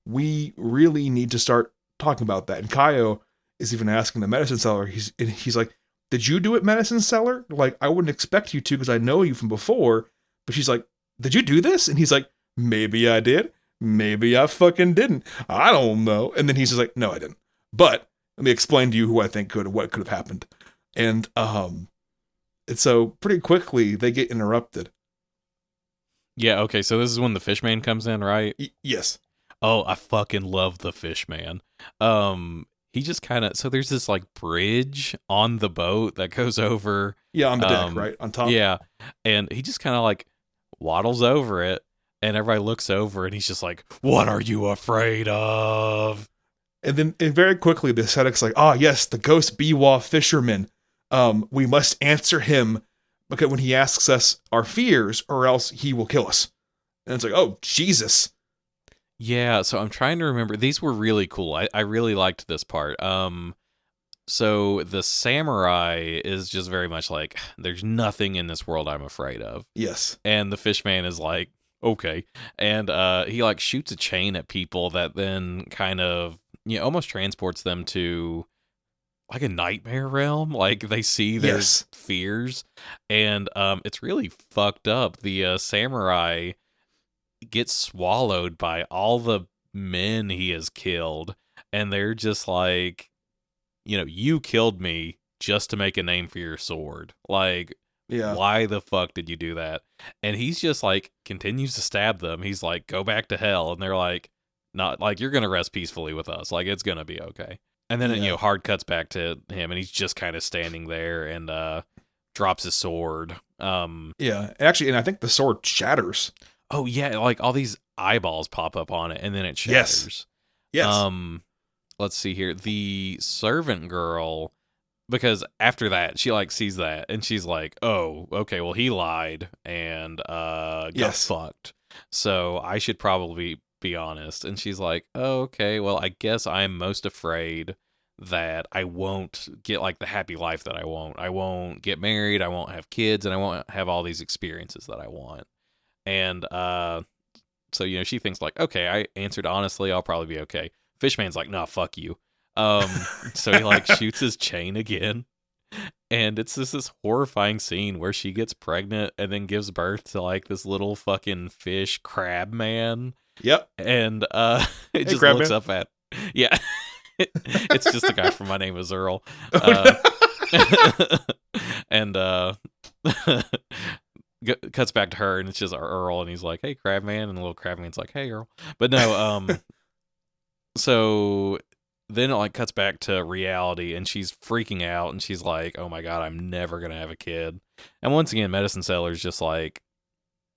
We really need to start talking about that. And Kaio is even asking the medicine seller. He's like, did you do it, medicine seller? Like, I wouldn't expect you to because I know you from before. But she's like, did you do this? And he's like, maybe I did. Maybe I fucking didn't. I don't know. And then he's just like, no, I didn't. But let me explain to you who I think what could have happened. And so pretty quickly they get interrupted. Yeah, okay, so this is when the Fishman comes in, right? Yes. Oh, I fucking love the Fishman. He just kind of, so there's this like bridge on the boat that goes over. Yeah, on the deck, right? On top. Yeah, and he just kind of like waddles over it, and everybody looks over, and he's just like, "What are you afraid of?" And then very quickly the ascetic's like, yes, the ghost Biwa fisherman. We must answer him because when he asks us our fears, or else he will kill us. And it's like, oh, Jesus. Yeah, so I'm trying to remember. These were really cool. I really liked this part. So the samurai is just very much like, there's nothing in this world I'm afraid of. Yes. And the Fishman is like, okay. And he like shoots a chain at people that then kind of, almost transports them to like a nightmare realm. Like they see their fears. And it's really fucked up. The samurai gets swallowed by all the men he has killed, and they're just like, you killed me just to make a name for your sword. Like, why the fuck did you do that? And he's just like continues to stab them. He's like, go back to hell. And they're like, not like, you're gonna rest peacefully with us, like it's gonna be okay. And then hard cuts back to him, and he's just kind of standing there and drops his sword. Actually, and I think the sword shatters. Oh yeah, like all these eyeballs pop up on it, and then it shatters. Yes. Let's see here. The servant girl, because after that she like sees that, and she's like, "Oh, okay. Well, he lied and got fucked. So I should probably be honest." And she's like, "Oh, okay. Well, I guess I'm most afraid that I won't get like the happy life that I want. I won't get married. I won't have kids, and I won't have all these experiences that I want." And so she thinks like, okay, I answered honestly, I'll probably be okay. Fishman's like, nah, fuck you. So he like shoots his chain again, and it's just this horrifying scene where she gets pregnant and then gives birth to like this little fucking fish crab man. Yep. And it just looks up at it's just a guy from My Name Is Earl. And cuts back to her, and it's just Earl, and he's like, "Hey, Crabman," and the little Crabman's like, "Hey, Earl." But no, so then it like cuts back to reality, and she's freaking out, and she's like, "Oh my god, I'm never gonna have a kid." And once again, Medicine Seller's just like,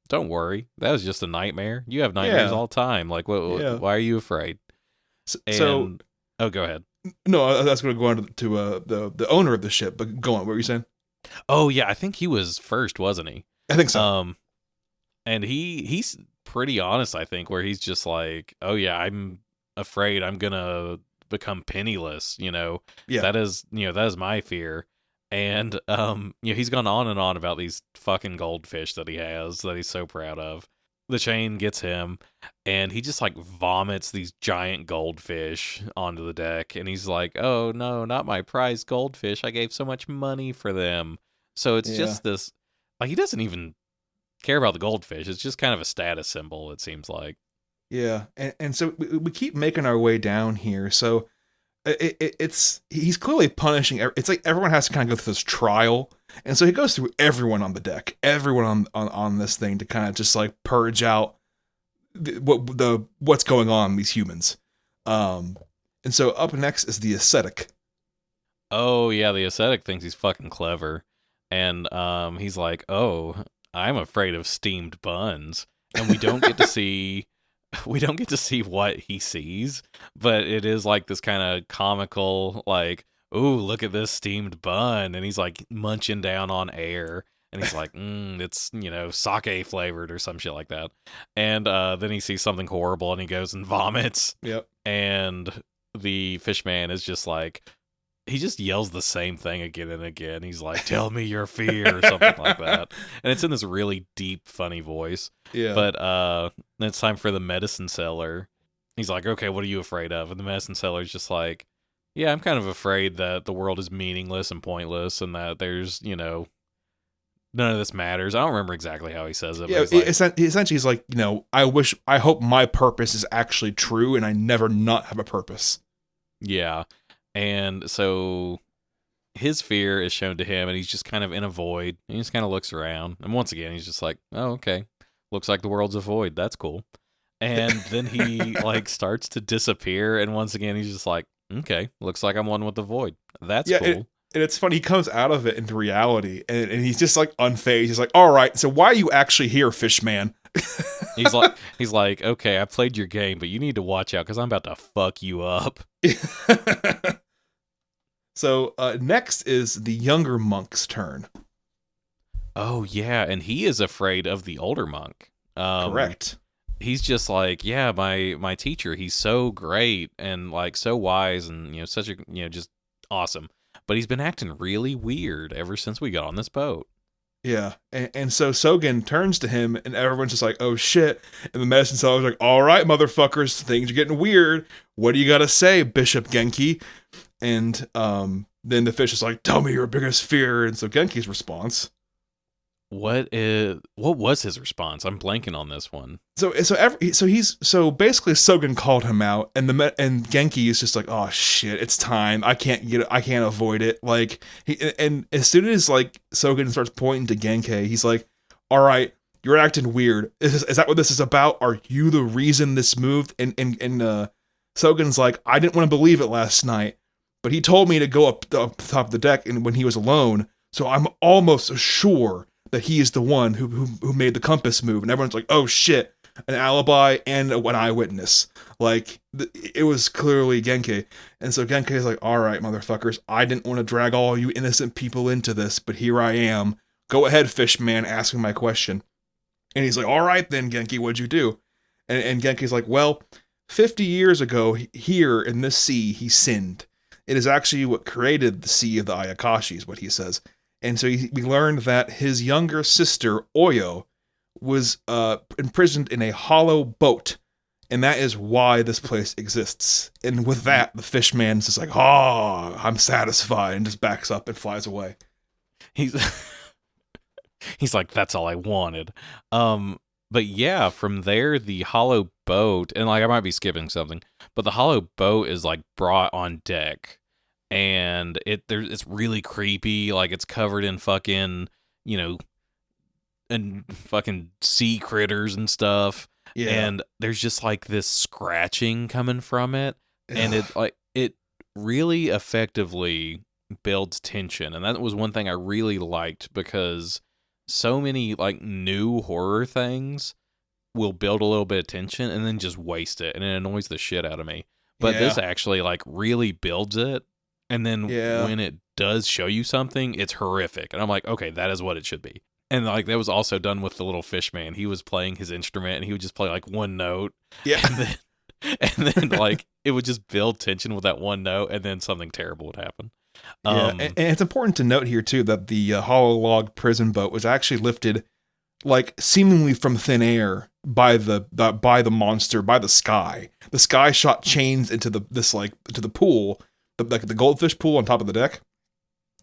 "Don't worry, that was just a nightmare. You have nightmares all the time. Like, why are you afraid?" So, go ahead. No, I was going to go on to the owner of the ship, but go on. What were you saying? Oh yeah, I think he was first, wasn't he? I think so. And he's pretty honest, I think, where he's just like, "Oh yeah, I'm afraid I'm gonna become penniless." Yeah. That is my fear. And he's gone on and on about these fucking goldfish that he has that he's so proud of. The chain gets him, and he just like vomits these giant goldfish onto the deck, and he's like, "Oh no, not my prized goldfish! I gave so much money for them." So it's Yeah. just this, like he doesn't even care about the goldfish. It's just kind of a status symbol, it seems like. Yeah. And so we keep making our way down here. So it's he's clearly punishing. It's like everyone has to kind of go through this trial, and so he goes through everyone on the deck, everyone on this thing to kind of just like purge out what's going on these humans. And so up next is the ascetic. Oh yeah, the ascetic thinks he's fucking clever, and he's like, "Oh, I'm afraid of steamed buns," and we don't get to see. We don't get to see what he sees, but it is like this kind of comical, like, "Ooh, look at this steamed bun," and he's like munching down on air, and he's like, "It's sake flavored or some shit like that," and then he sees something horrible and he goes and vomits, Yep. and the fish man is just like, he just yells the same thing again and again. He's like, "Tell me your fear," or something like that. And it's in this really deep, funny voice. Yeah. But then it's time for the medicine seller. He's like, "Okay, what are you afraid of?" And the medicine seller's just like, "Yeah, I'm kind of afraid that the world is meaningless and pointless and that there's, none of this matters." I don't remember exactly how he says it. Yeah, But essentially he's like, I hope my purpose is actually true and I never not have a purpose. yeah. And so his fear is shown to him, and he's just kind of in a void. He just kind of looks around, and once again, he's just like, "Oh, okay, looks like the world's a void. That's cool." And then he like starts to disappear, and once again, he's just like, "Okay, looks like I'm one with the void. That's Yeah, cool." and it's funny, he comes out of it into reality, and he's just like unfazed. He's like, "All right, so why are you actually here, fish man?" he's like, "Okay, I played your game, but you need to watch out because I'm about to fuck you up." So next is the younger monk's turn. Oh yeah, and he is afraid of the older monk. Correct. He's just like, "Yeah, my teacher, he's so great and like so wise and such a just awesome, but he's been acting really weird ever since we got on this boat." Yeah, and so Sogen turns to him, and everyone's just like, "Oh shit!" And the medicine seller's like, "All right, motherfuckers, things are getting weird. What do you got to say, Bishop Genki?" And then the fish is like, "Tell me your biggest fear." And so Genki's response. What was his response? I'm blanking on this one. So basically Sogen called him out, and Genki is just like, "Oh shit, it's time. I can't avoid it." Like and as soon as like Sogen starts pointing to Genki, he's like, "All right, you're acting weird. Is that what this is about? Are you the reason this moved?" And Sogen's like, "I didn't want to believe it last night, but he told me to go up the top of the deck and when he was alone, so I'm almost sure that he is the one who made the compass move." And everyone's like, "Oh shit, an alibi and an eyewitness." Like, it was clearly Genki. And so Genki is like, "All right, motherfuckers, I didn't want to drag all you innocent people into this, but here I am. Go ahead, fish man, ask me my question." And he's like, "All right then, Genki, what'd you do?" And Genki's like, "Well, 50 years ago, here in this sea, he sinned. It is actually what created the Sea of the Ayakashi," is what he says. And so we learned that his younger sister, Oyo, was imprisoned in a hollow boat. And that is why this place exists. And with that, the fish man's just like, "Oh, I'm satisfied," and just backs up and flies away. He's he's like, "That's all I wanted." But yeah, from there, the hollow boat, and like I might be skipping something, but the hollow boat is like brought on deck, and it's really creepy. Like it's covered in fucking and fucking sea critters and stuff. Yeah. And there's just like this scratching coming from it, and it really effectively builds tension, and that was one thing I really liked because so many like new horror things will build a little bit of tension and then just waste it, and it annoys the shit out of me. But this actually like really builds it, and then when it does show you something, it's horrific, and I'm like, okay, that is what it should be. And like that was also done with the little fish man. He was playing his instrument, and he would just play like one note, and then like it would just build tension with that one note, and then something terrible would happen. Yeah, and it's important to note here too that the hollow log prison boat was actually lifted like seemingly from thin air by the monster, by the sky. The sky shot chains into the pool, the goldfish pool on top of the deck.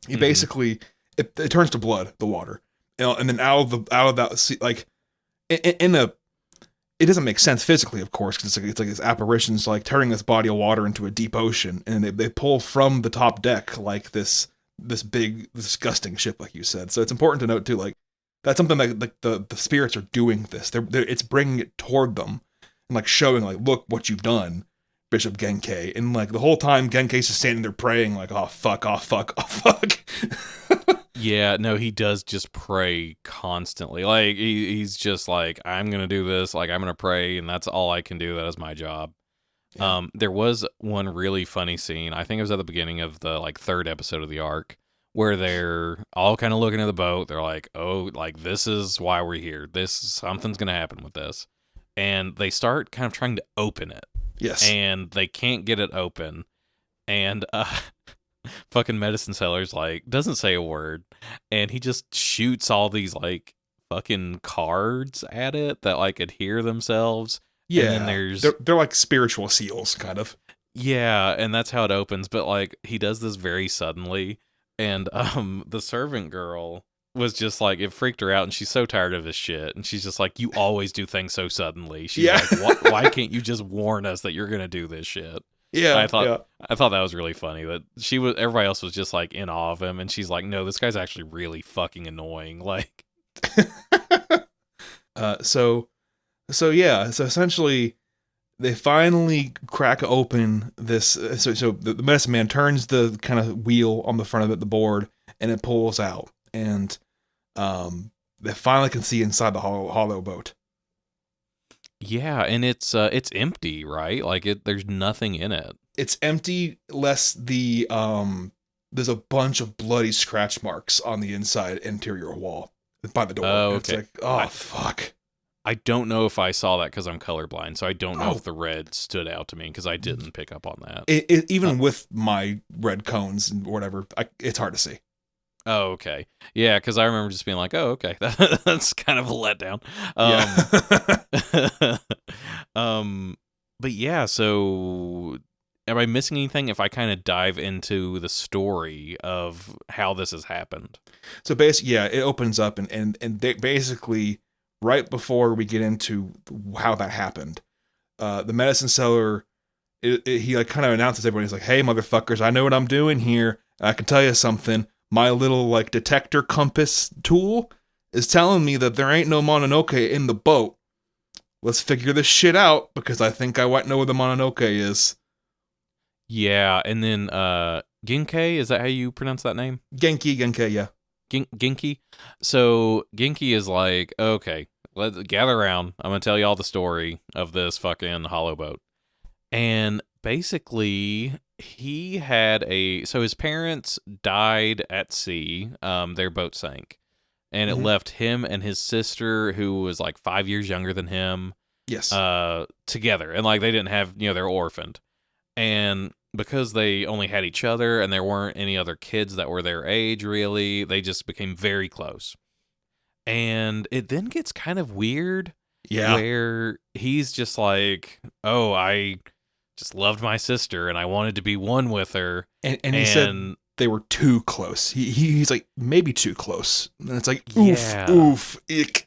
You basically it turns to blood, the water, and then out of that, like in a, it doesn't make sense physically, of course, because it's like this apparition's like turning this body of water into a deep ocean, and they pull from the top deck like this big disgusting ship, like you said. So it's important to note too, like that's something that like the spirits are doing this. It's bringing it toward them and like showing like, look what you've done, Bishop Genkei. And like the whole time Genkei's just standing there praying like, oh fuck, oh fuck, oh fuck. Yeah, no, he does just pray constantly. Like he's just like, I'm gonna do this, like I'm gonna pray, and that's all I can do. That is my job. Yeah. There was one really funny scene. I think it was at the beginning of the like third episode of the arc, where they're all kind of looking at the boat. They're like, oh, like this is why we're here. Something's gonna happen with this, and they start kind of trying to open it. Yes, and they can't get it open, and fucking medicine seller's like doesn't say a word, and he just shoots all these like fucking cards at it that like adhere themselves. Yeah, and then they're like spiritual seals, kind of. Yeah, and that's how it opens. But like he does this very suddenly, and the servant girl was just like, it freaked her out, and she's so tired of his shit, and she's just like, you always do things so suddenly. She's like, why can't you just warn us that you're gonna do this shit? Yeah, I thought that was really funny that everybody else was just like in awe of him, and she's like, no, this guy's actually really fucking annoying. Like, so essentially, they finally crack open this. So the medicine man turns the kind of wheel on the front of the board, and it pulls out, and they finally can see inside the hollow boat. Yeah, and it's empty, right? Like there's nothing in it. It's empty, less the there's a bunch of bloody scratch marks on the inside interior wall by the door. Oh, okay. It's like, fuck. I don't know if I saw that because I'm colorblind, so I don't know if the red stood out to me because I didn't pick up on that. Even with my red cones and whatever, it's hard to see. Oh, okay. Yeah, because I remember just being like, oh, okay. That's kind of a letdown. But yeah, so am I missing anything if I kind of dive into the story of how this has happened? So basically, yeah, it opens up and they basically, right before we get into how that happened, the medicine seller, he like kind of announces everyone, he's like, hey, motherfuckers, I know what I'm doing here. I can tell you something. My little like detector compass tool is telling me that there ain't no Mononoke in the boat. Let's figure this shit out because I think I might know where the Mononoke is. Yeah, and then Genkei, is that how you pronounce that name? Genkei, yeah. Genki. So Genki is like, okay, let's gather around. I'm gonna tell you all the story of this fucking hollow boat. And basically, he had so his parents died at sea. Their boat sank, and it left him and his sister, who was like 5 years younger than him, yes, together. And like they didn't have, they're orphaned, and because they only had each other and there weren't any other kids that were their age, really, they just became very close. And it then gets kind of weird, where he's just like, oh, I just loved my sister and I wanted to be one with her. And he said they were too close. He's like, maybe too close. And it's like, oof, ick.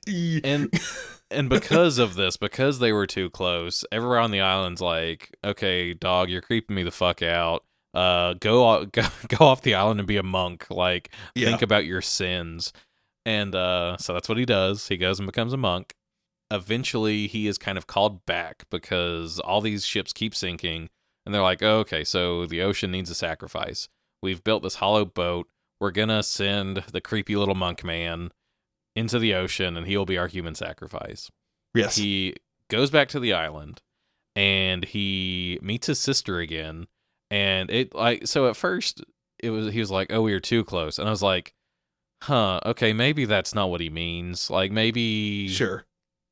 And because of this, because they were too close, everyone on the island's like, okay, dog, you're creeping me the fuck out. Go off the island and be a monk. Like, think about your sins. And so that's what he does. He goes and becomes a monk. Eventually, he is kind of called back because all these ships keep sinking. And they're like, oh, okay, so the ocean needs a sacrifice. We've built this hollow boat. We're going to send the creepy little monk man into the ocean, and he'll be our human sacrifice. Yes. He goes back to the island, and he meets his sister again. And so at first, he was like, oh, we were too close. And I was like, huh, okay, maybe that's not what he means. Like, maybe... Sure.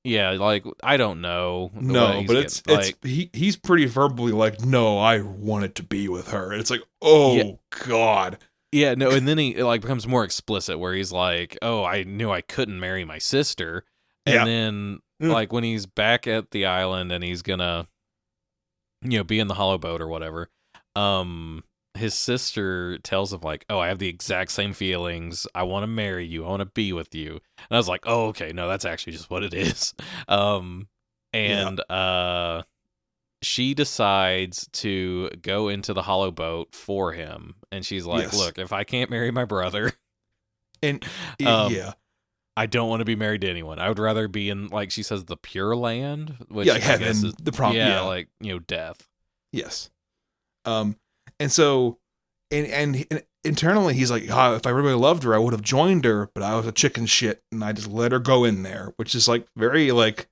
Yeah, like I don't know. No, but he's pretty verbally like, no, I wanted to be with her. And it's like, yeah, oh God. yeah, no, and then he like becomes more explicit where he's like, "Oh, I knew I couldn't marry my sister," and Yeah. then like when he's back at the island and he's gonna, be in the hollow boat or whatever, his sister tells him like, "Oh, I have the exact same feelings. I want to marry you. I want to be with you." And I was like, "Oh, okay, no, that's actually just what it is." Um, and she decides to go into the hollow boat for him, and she's like, Yes. "Look, if I can't marry my brother, And um, I don't want to be married to anyone. I would rather be in, like she says, the Pure Land, which like I heaven, guess is the prom. Yeah. like death." Yes. And so, and internally he's like, if I really loved her, I would have joined her, but I was a chicken shit, and I just let her go in there, which is like very like,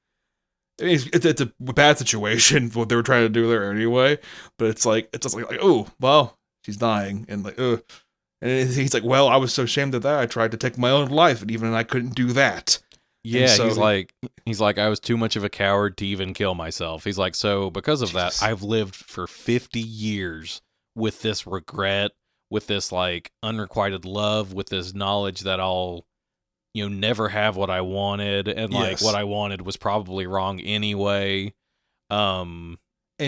I mean, it's a bad situation what they were trying to do there anyway, but it's just like oh well, she's dying, and like and he's like, well, I was so ashamed of that, I tried to take my own life, and even I couldn't do that. Yeah, so, he's like, I was too much of a coward to even kill myself. He's like, so because of that, I've lived for 50 years with this regret, with this like unrequited love, with this knowledge that I'll, never have what I wanted, and like what I wanted was probably wrong anyway. And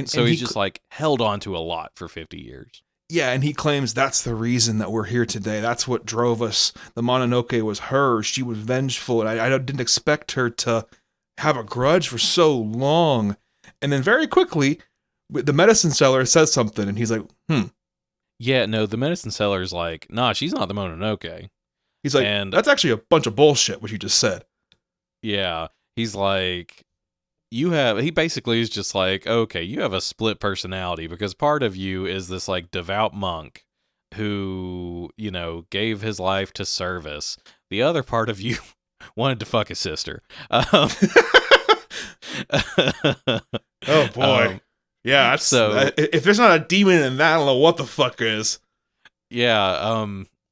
so he's just like held on to a lot for 50 years. Yeah, and he claims that's the reason that we're here today. That's what drove us. The Mononoke was her. She was vengeful, and I didn't expect her to have a grudge for so long. And then very quickly, the medicine seller says something, and he's like, Yeah, no, the medicine seller's like, nah, she's not the Mononoke. He's like, and that's actually a bunch of bullshit, what you just said. Yeah, he's like, he basically is just like, okay, you have a split personality because part of you is this like devout monk who, gave his life to service. The other part of you wanted to fuck his sister. Oh boy. Yeah, so if there's not a demon in that, I don't know what the fuck is. Yeah,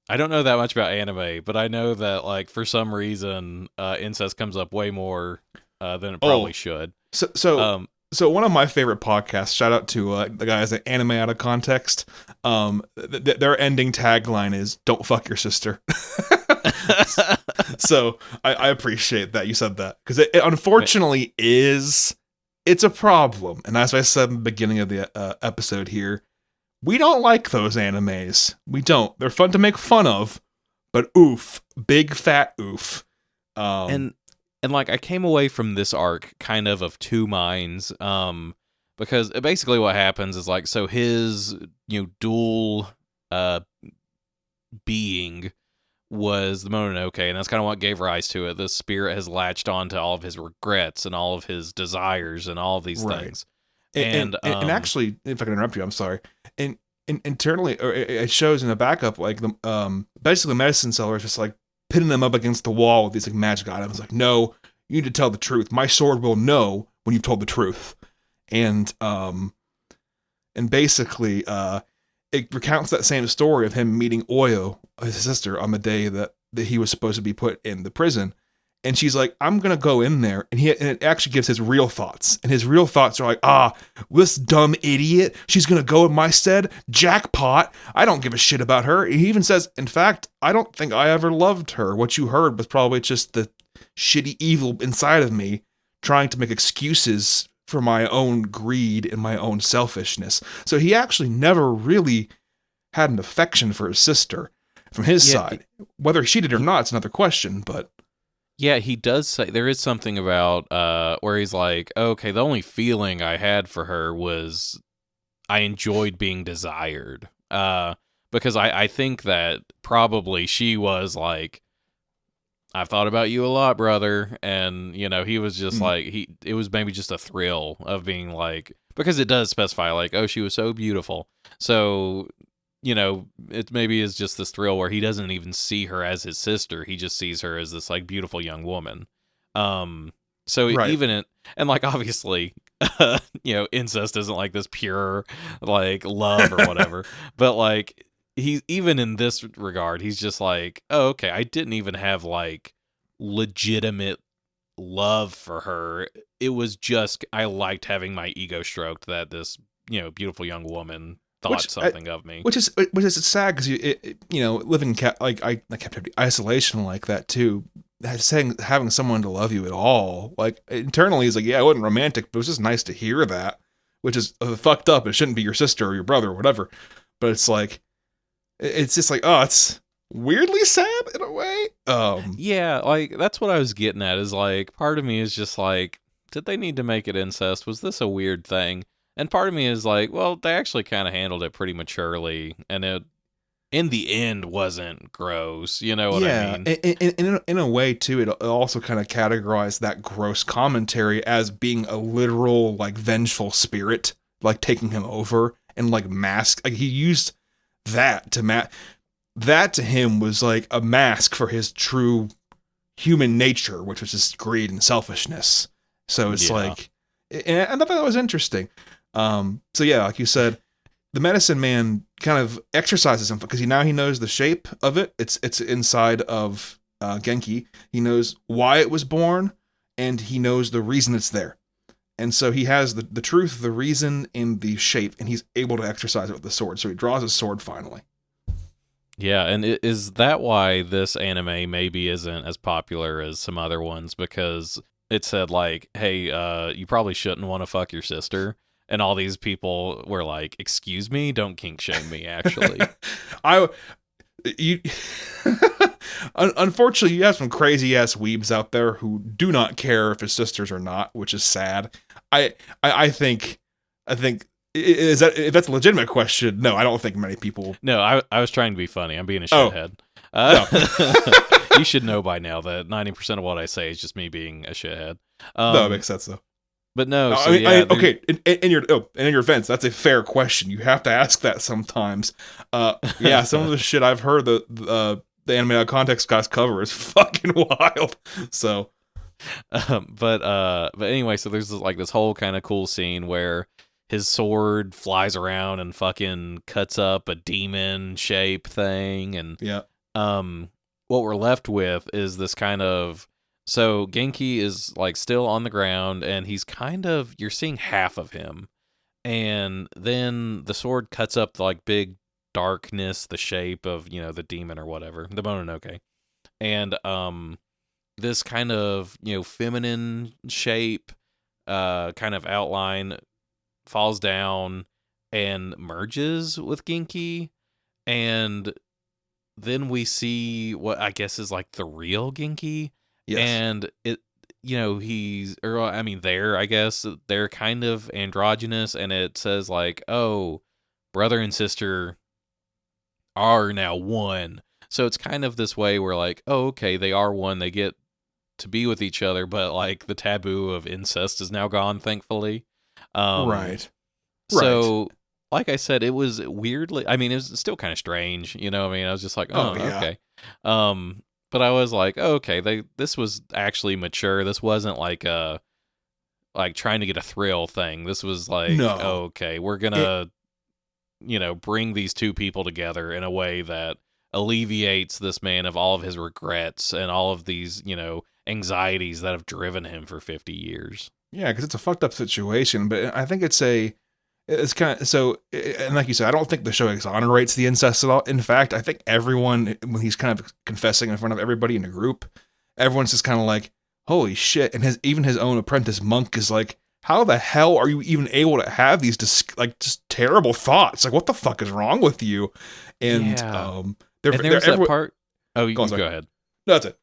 I don't know that much about anime, but I know that like for some reason incest comes up way more than it probably should. So one of my favorite podcasts, shout out to the guys at Anime Out of Context, their ending tagline is "Don't fuck your sister." So I appreciate that you said that, because it unfortunately it's a problem. And as I said in the beginning of the episode here, we don't like those animes. We don't. They're fun to make fun of, but oof, big fat oof. And like I came away from this arc kind of two minds, because basically what happens is like, so his dual being was the Mononoke, and that's kind of what gave rise to it. The spirit has latched on to all of his regrets and all of his desires and all of these things. And actually, if I can interrupt you, I'm sorry. And internally, or it shows in the backup, like the basically the medicine seller is just like pitting them up against the wall with these like magic items. Like, no, you need to tell the truth. My sword will know when you've told the truth. And basically, it recounts that same story of him meeting Oyo, his sister, on the day that he was supposed to be put in the prison. And she's like, I'm going to go in there. And it actually gives his real thoughts. And his real thoughts are like, this dumb idiot, she's going to go in my stead? Jackpot. I don't give a shit about her. He even says, in fact, I don't think I ever loved her. What you heard was probably just the shitty evil inside of me trying to make excuses for my own greed and my own selfishness. So he actually never really had an affection for his sister from his side. Whether she did or not, it's another question, but... Yeah, he does say there is something about where he's like, okay, the only feeling I had for her was I enjoyed being desired. Because I think that probably she was like, I've thought about you a lot, brother. And, he was just like, it was maybe just a thrill of being like, because it does specify like, oh, she was so beautiful. So, it maybe is just this thrill where he doesn't even see her as his sister. He just sees her as this like beautiful young woman. So right. Even and like obviously, incest isn't like this pure like love or whatever, but like he's even in this regard, he's just like, oh, okay, I didn't even have like legitimate love for her. It was just I liked having my ego stroked that this, beautiful young woman thought something of me. Which is sad because living in captivity, isolation like that too. Having someone to love you at all, like internally, is like, yeah, it wasn't romantic, but it was just nice to hear that. Which is fucked up. It shouldn't be your sister or your brother or whatever. But it's like, it's just like, oh, it's weirdly sad in a way. Yeah, like that's what I was getting at. Is like part of me is just like, did they need to make it incest? Was this a weird thing? And part of me is like, well, they actually kind of handled it pretty maturely, and it, in the end, wasn't gross. You know what I mean? In a way, too, it also kind of categorized that gross commentary as being a literal, like, vengeful spirit, like, taking him over, and, like, mask. Like, he used that to that to him was, like, a mask for his true human nature, which was just greed and selfishness. So it's like, and I thought that was interesting. So yeah, like you said, the medicine man kind of exercises him because he knows the shape of it. It's inside of Genki. He knows why it was born, and he knows the reason it's there. And so he has the truth, the reason, and the shape, and he's able to exercise it with the sword. So he draws his sword finally. Yeah, and is that why this anime maybe isn't as popular as some other ones? Because it said like, hey, you probably shouldn't want to fuck your sister. And all these people were like, excuse me, don't kink shame me, actually. Unfortunately, you have some crazy ass weebs out there who do not care if his sisters or not, which is sad. I think is that, if that's a legitimate question, no, I don't think many people. No, I was trying to be funny. I'm being a shithead. No. You should know by now that 90% of what I say is just me being a shithead. No, it makes sense though. But no, so okay. In your defense, that's a fair question. You have to ask that sometimes. Yeah, some of the shit I've heard the anime out of context guys cover is fucking wild. So, but anyway, so there's like this whole kind of cool scene where his sword flies around and fucking cuts up a demon shape thing, and yeah, what we're left with is this kind of. So Genki is like still on the ground, and he's kind of, you're seeing half of him, and then the sword cuts up the like big darkness, the shape of, the demon or whatever, the Mononoke, and this kind of, feminine shape, kind of outline falls down and merges with Genki, and then we see what I guess is like the real Genki. yes. And it, I guess they're kind of androgynous, and it says like, oh, brother and sister are now one. So it's kind of this way where like, oh, okay, they are one. They get to be with each other, but like the taboo of incest is now gone, thankfully. Right. So, like I said, it was weirdly, it was still kind of strange, I was just like, oh yeah. Okay. But I was like, oh, okay, this was actually mature. This wasn't like trying to get a thrill thing. This was like, no. Oh, okay, we're gonna, bring these two people together in a way that alleviates this man of all of his regrets and all of these, anxieties that have driven him for 50 years. Yeah, because it's a fucked up situation, but I think it's kind of, so, and like you said, I don't think the show exonerates the incest at all. In fact, I think everyone, when he's kind of confessing in front of everybody in a group, everyone's just kind of like, holy shit. And even his own apprentice monk is like, how the hell are you even able to have these just terrible thoughts? Like, what the fuck is wrong with you? And, there's that part. Oh, you go ahead. No, that's it.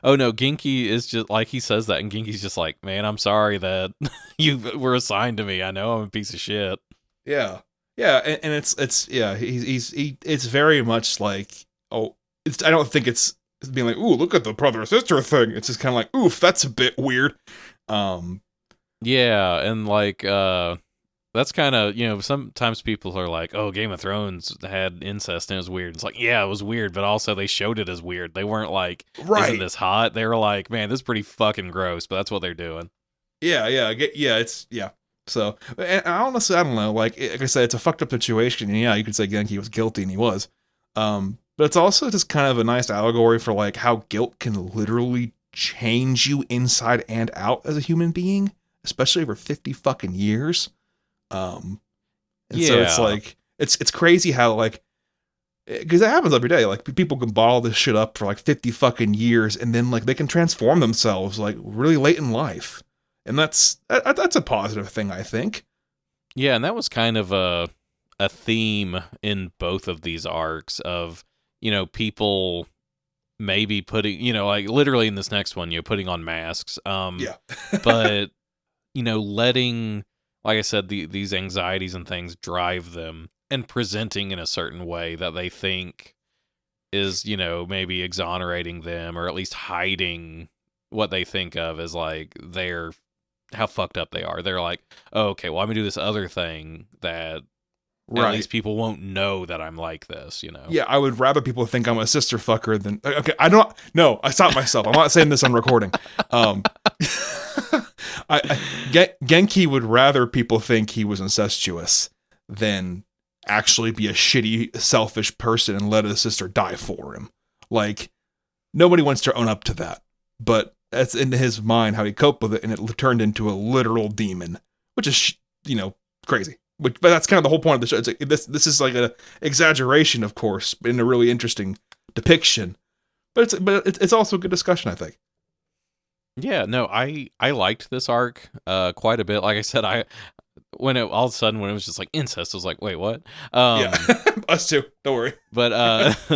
Oh no, Genki is just like, he says that, and Genki's just like, man, I'm sorry that you were assigned to me. I know I'm a piece of shit. Yeah, and it's yeah, it's very much like, oh, I don't think it's being like, ooh, look at the brother sister thing. It's just kind of like, oof, that's a bit weird. Yeah, and like that's kind of, sometimes people are like, oh, Game of Thrones had incest and it was weird. It's like, yeah, it was weird, but also they showed it as weird. They weren't like, isn't this hot? They were like, man, this is pretty fucking gross, but that's what they're doing. Yeah. So, and honestly, I don't know. Like I said, it's a fucked up situation. And yeah, you could say Genki was guilty, and he was. But it's also just kind of a nice allegory for like how guilt can literally change you inside and out as a human being, especially over 50 fucking years. And so it's like, it's crazy how, like, because it happens every day. Like, people can bottle this shit up for like 50 fucking years, and then like they can transform themselves like really late in life. And that's a positive thing, I think. Yeah, and that was kind of a theme in both of these arcs of, you know, people maybe putting, you know, like literally in this next one, you know, putting on masks. Yeah. But, you know, letting, like I said, these anxieties and things drive them and presenting in a certain way that they think is, you know, maybe exonerating them or at least hiding what they think of as like they're, how fucked up they are. They're like, oh, okay, well, I'm gonna do this other thing that at least people won't know that I'm like this, you know? Yeah, I would rather people think I'm a sister fucker than... Okay, I don't... No, I stopped myself. I'm not saying this on recording. Genki would rather people think he was incestuous than actually be a shitty, selfish person and let his sister die for him. Like, nobody wants to own up to that. But that's in his mind how he coped with it, and it turned into a literal demon, which is, you know, crazy. But that's kind of the whole point of the show. It's like, this is like an exaggeration, of course, but in a really interesting depiction. But it's also a good discussion, I think. Yeah, no, I liked this arc quite a bit. Like I said, when it all of a sudden when it was just like incest, I was like, wait, what? Yeah, us too. Don't worry. But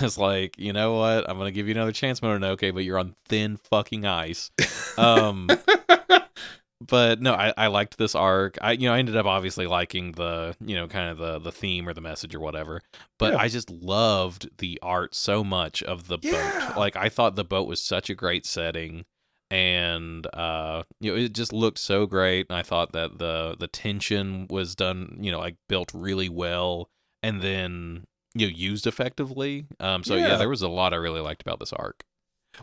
it's like, you know what? I'm gonna give you another chance, Mononoke, but you're on thin fucking ice. But no, I liked this arc. I ended up obviously liking the, you know, kind of the theme or the message or whatever. But I just loved the art so much of the boat. Like, I thought the boat was such a great setting, and you know, it just looked so great. And I thought that the tension was done, you know, like built really well, and then, you know, used effectively. So yeah, there was a lot I really liked about this arc.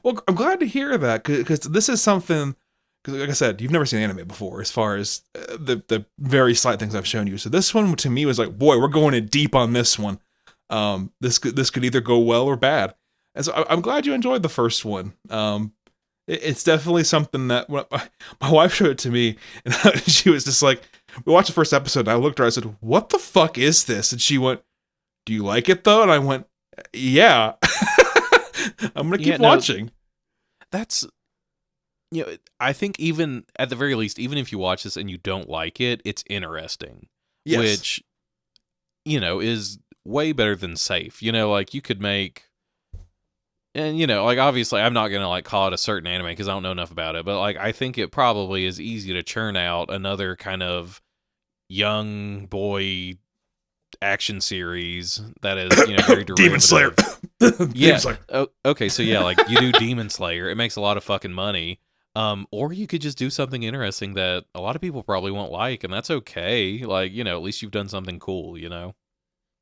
Well, I'm glad to hear that, because this is something. Because, like I said, you've never seen anime before, as far as the very slight things I've shown you. So this one, to me, was like, boy, we're going in deep on this one. This could either go well or bad. And so I'm glad you enjoyed the first one. It's definitely something that my wife showed it to me, and she was just like, we watched the first episode, and I looked at her, I said, what the fuck is this? And she went, do you like it, though? And I went, yeah. I'm going to keep watching. That's... You know, I think even at the very least, even if you watch this and you don't like it, it's interesting. Yes. Which, you know, is way better than safe. You know, like, you could make, and, you know, like, obviously I'm not going to like call it a certain anime because I don't know enough about it, but like, I think it probably is easy to churn out another kind of young boy action series that is, you know, very derivative. Demon Slayer. Yeah. Demon Slayer. Oh, okay, so yeah, like, you do Demon Slayer. It makes a lot of fucking money. Or you could just do something interesting that a lot of people probably won't like, and that's okay. Like, you know, at least you've done something cool, you know?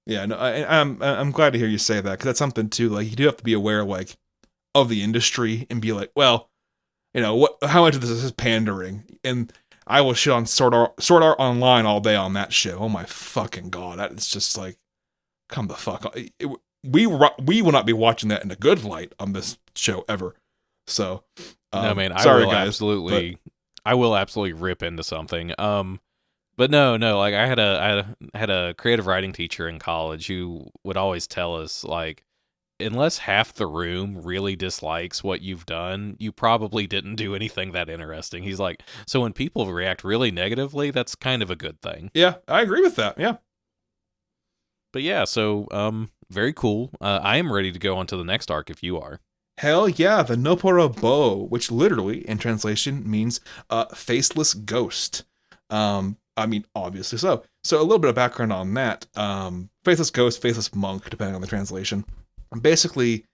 Yeah, no, I'm glad to hear you say that, because that's something too. Like, you do have to be aware, like, of the industry and be like, well, you know, how much of this is pandering? And I will shit on Sword Art Online all day on that shit. Oh my fucking god, that is just like, come the fuck on. We will not be watching that in a good light on this show ever. So. No, man, sorry, guys, I will absolutely rip into something. But no, like, I had a creative writing teacher in college who would always tell us, like, unless half the room really dislikes what you've done, you probably didn't do anything that interesting. He's like, so when people react really negatively, that's kind of a good thing. Yeah, I agree with that. Yeah. But yeah, so very cool. I am ready to go on to the next arc if you are. Hell yeah, the Noporo Bo, which literally, in translation, means faceless ghost. I mean, obviously so. So a little bit of background on that. Faceless ghost, faceless monk, depending on the translation. Basically,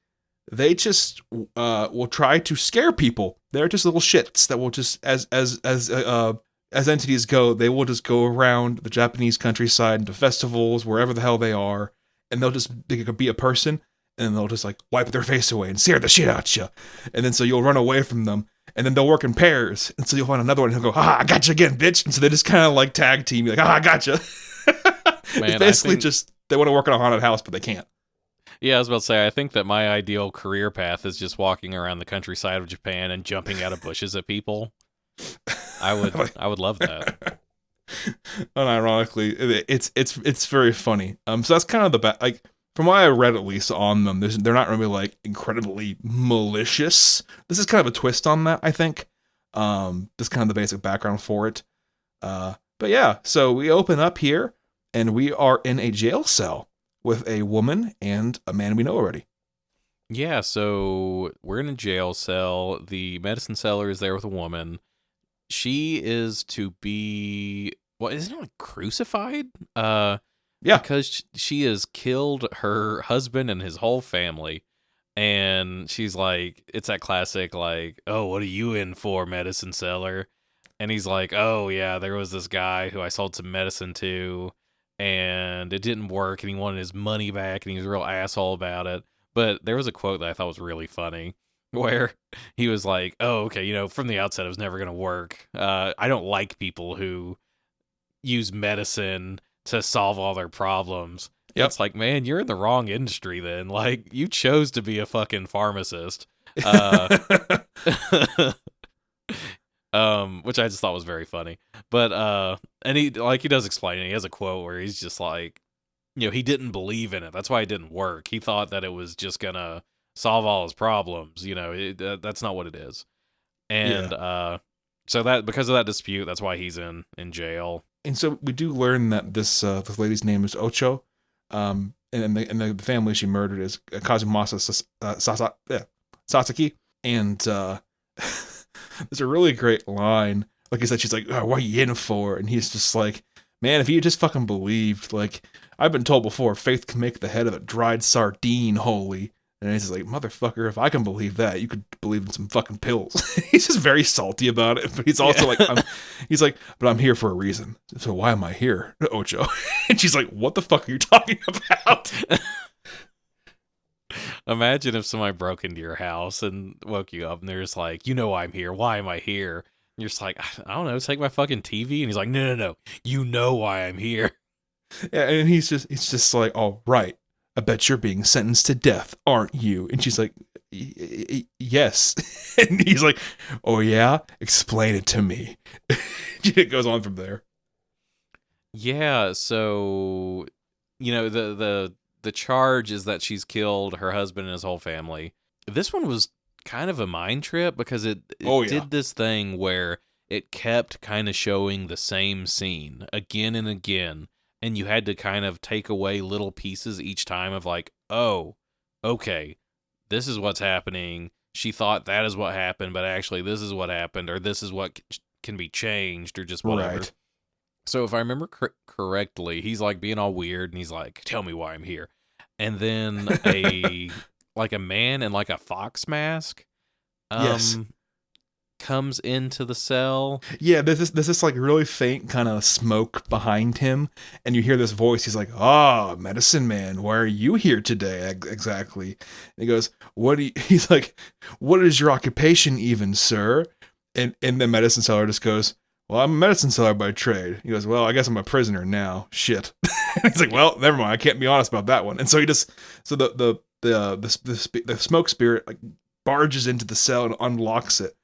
they just will try to scare people. They're just little shits that will just, as entities go, they will just go around the Japanese countryside into festivals, wherever the hell they are, and they could be a person, and they'll just like wipe their face away and scare the shit out you. And then so you'll run away from them, and then they'll work in pairs. And so you'll find another one and he'll go, I got you again, bitch. And so they just kind of like tag team you, like, I got you. It's basically just, they want to work in a haunted house, but they can't. Yeah, I was about to say, I think that my ideal career path is just walking around the countryside of Japan and jumping out of bushes at people. I would love that. Unironically, it's very funny. So that's kind of like from what I read at least on them, they're not really like incredibly malicious. This is kind of a twist on that, I think. This kind of the basic background for it. But yeah, so we open up here and we are in a jail cell with a woman and a man we know already. Yeah, so we're in a jail cell. The medicine seller is there with a woman. She is to be, what, isn't it like crucified? Yeah. Because she has killed her husband and his whole family. And she's like, it's that classic, like, oh, what are you in for, medicine seller? And he's like, oh, yeah, there was this guy who I sold some medicine to, and it didn't work, and he wanted his money back, and he was a real asshole about it. But there was a quote that I thought was really funny, where he was like, oh, okay, from the outset, it was never going to work. I don't like people who use medicine to solve all their problems. Yep. It's like, man, you're in the wrong industry then. Like, you chose to be a fucking pharmacist. Which I just thought was very funny. But and he does explain it. He has a quote where he's just like, he didn't believe in it. That's why it didn't work. He thought that it was just gonna solve all his problems. That's not what it is. And so that because of that dispute, that's why he's in jail. And so we do learn that this lady's name is Ocho, and the family she murdered is Kazumasa Sasaki, and there's a really great line. Like I said, she's like, oh, "What are you in for?" And he's just like, "Man, if you just fucking believed, like I've been told before, faith can make the head of a dried sardine holy." And he's like, "Motherfucker, if I can believe that, you could believe in some fucking pills." He's just very salty about it, but he's also like, he's like, "But I'm here for a reason. So why am I here, Ocho?" And she's like, "What the fuck are you talking about?" Imagine if somebody broke into your house and woke you up and they're just like, why I'm here. Why am I here? And you're just like, I don't know, take my fucking TV. And he's like, no. You know why I'm here. Yeah, and he's just like, "Oh, right. I bet you're being sentenced to death, aren't you?" And she's like, "Yes." And he's like, "Oh, yeah? Explain it to me." It goes on from there. Yeah, so, the charge is that she's killed her husband and his whole family. This one was kind of a mind trip because it did this thing where it kept kind of showing the same scene again and again. And you had to kind of take away little pieces each time of like, oh, okay, this is what's happening. She thought that is what happened, but actually this is what happened, or this is what can be changed, or just whatever. Right. So if I remember correctly, he's like being all weird, and he's like, "Tell me why I'm here." And then a man in like a fox mask, yes, comes into the cell. Yeah, there's this like really faint kind of smoke behind him, and you hear this voice. He's like, "Ah, medicine man, why are you here today exactly?" And he goes, he's like, "What is your occupation even, sir?" And the medicine seller just goes, "Well, I'm a medicine seller by trade." He goes, "Well, I guess I'm a prisoner now. Shit." He's like, "Well, never mind. I can't be honest about that one." And so the smoke spirit like barges into the cell and unlocks it.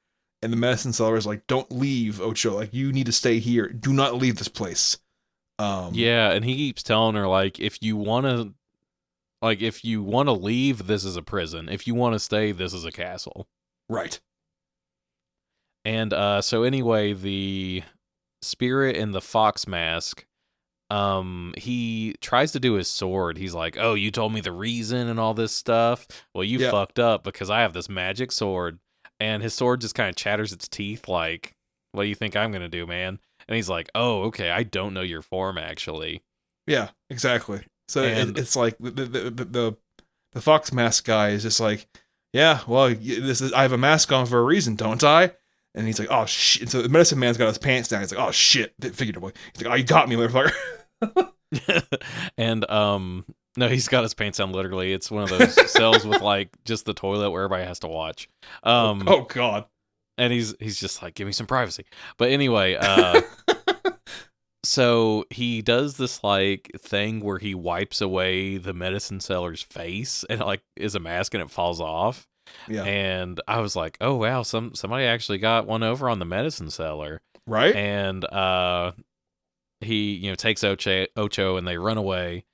And the medicine seller is like, "Don't leave, Ocho. Like, you need to stay here. Do not leave this place." Yeah, and he keeps telling her like, if you want to leave, this is a prison. If you want to stay, this is a castle. Right. And so anyway, the spirit in the fox mask, he tries to do his sword. He's like, "Oh, you told me the reason and all this stuff. Well, you fucked up because I have this magic sword." And his sword just kind of chatters its teeth like, "What do you think I'm going to do, man?" And he's like, "Oh, okay, I don't know your form, actually." Yeah, exactly. So it's like the fox mask guy is just like, "Yeah, well, I have a mask on for a reason, don't I?" And he's like, "Oh, shit." And so the medicine man's got his pants down. He's like, "Oh, shit," figuratively. He's like, "Oh, you got me, motherfucker." And, no, he's got his pants down literally. It's one of those cells with like just the toilet where everybody has to watch. Oh God. And he's just like, "Give me some privacy." But anyway, So he does this like thing where he wipes away the medicine seller's face and like is a mask and it falls off. Yeah. And I was like, oh wow, somebody actually got one over on the medicine seller. Right? And he, takes Ocho and they run away.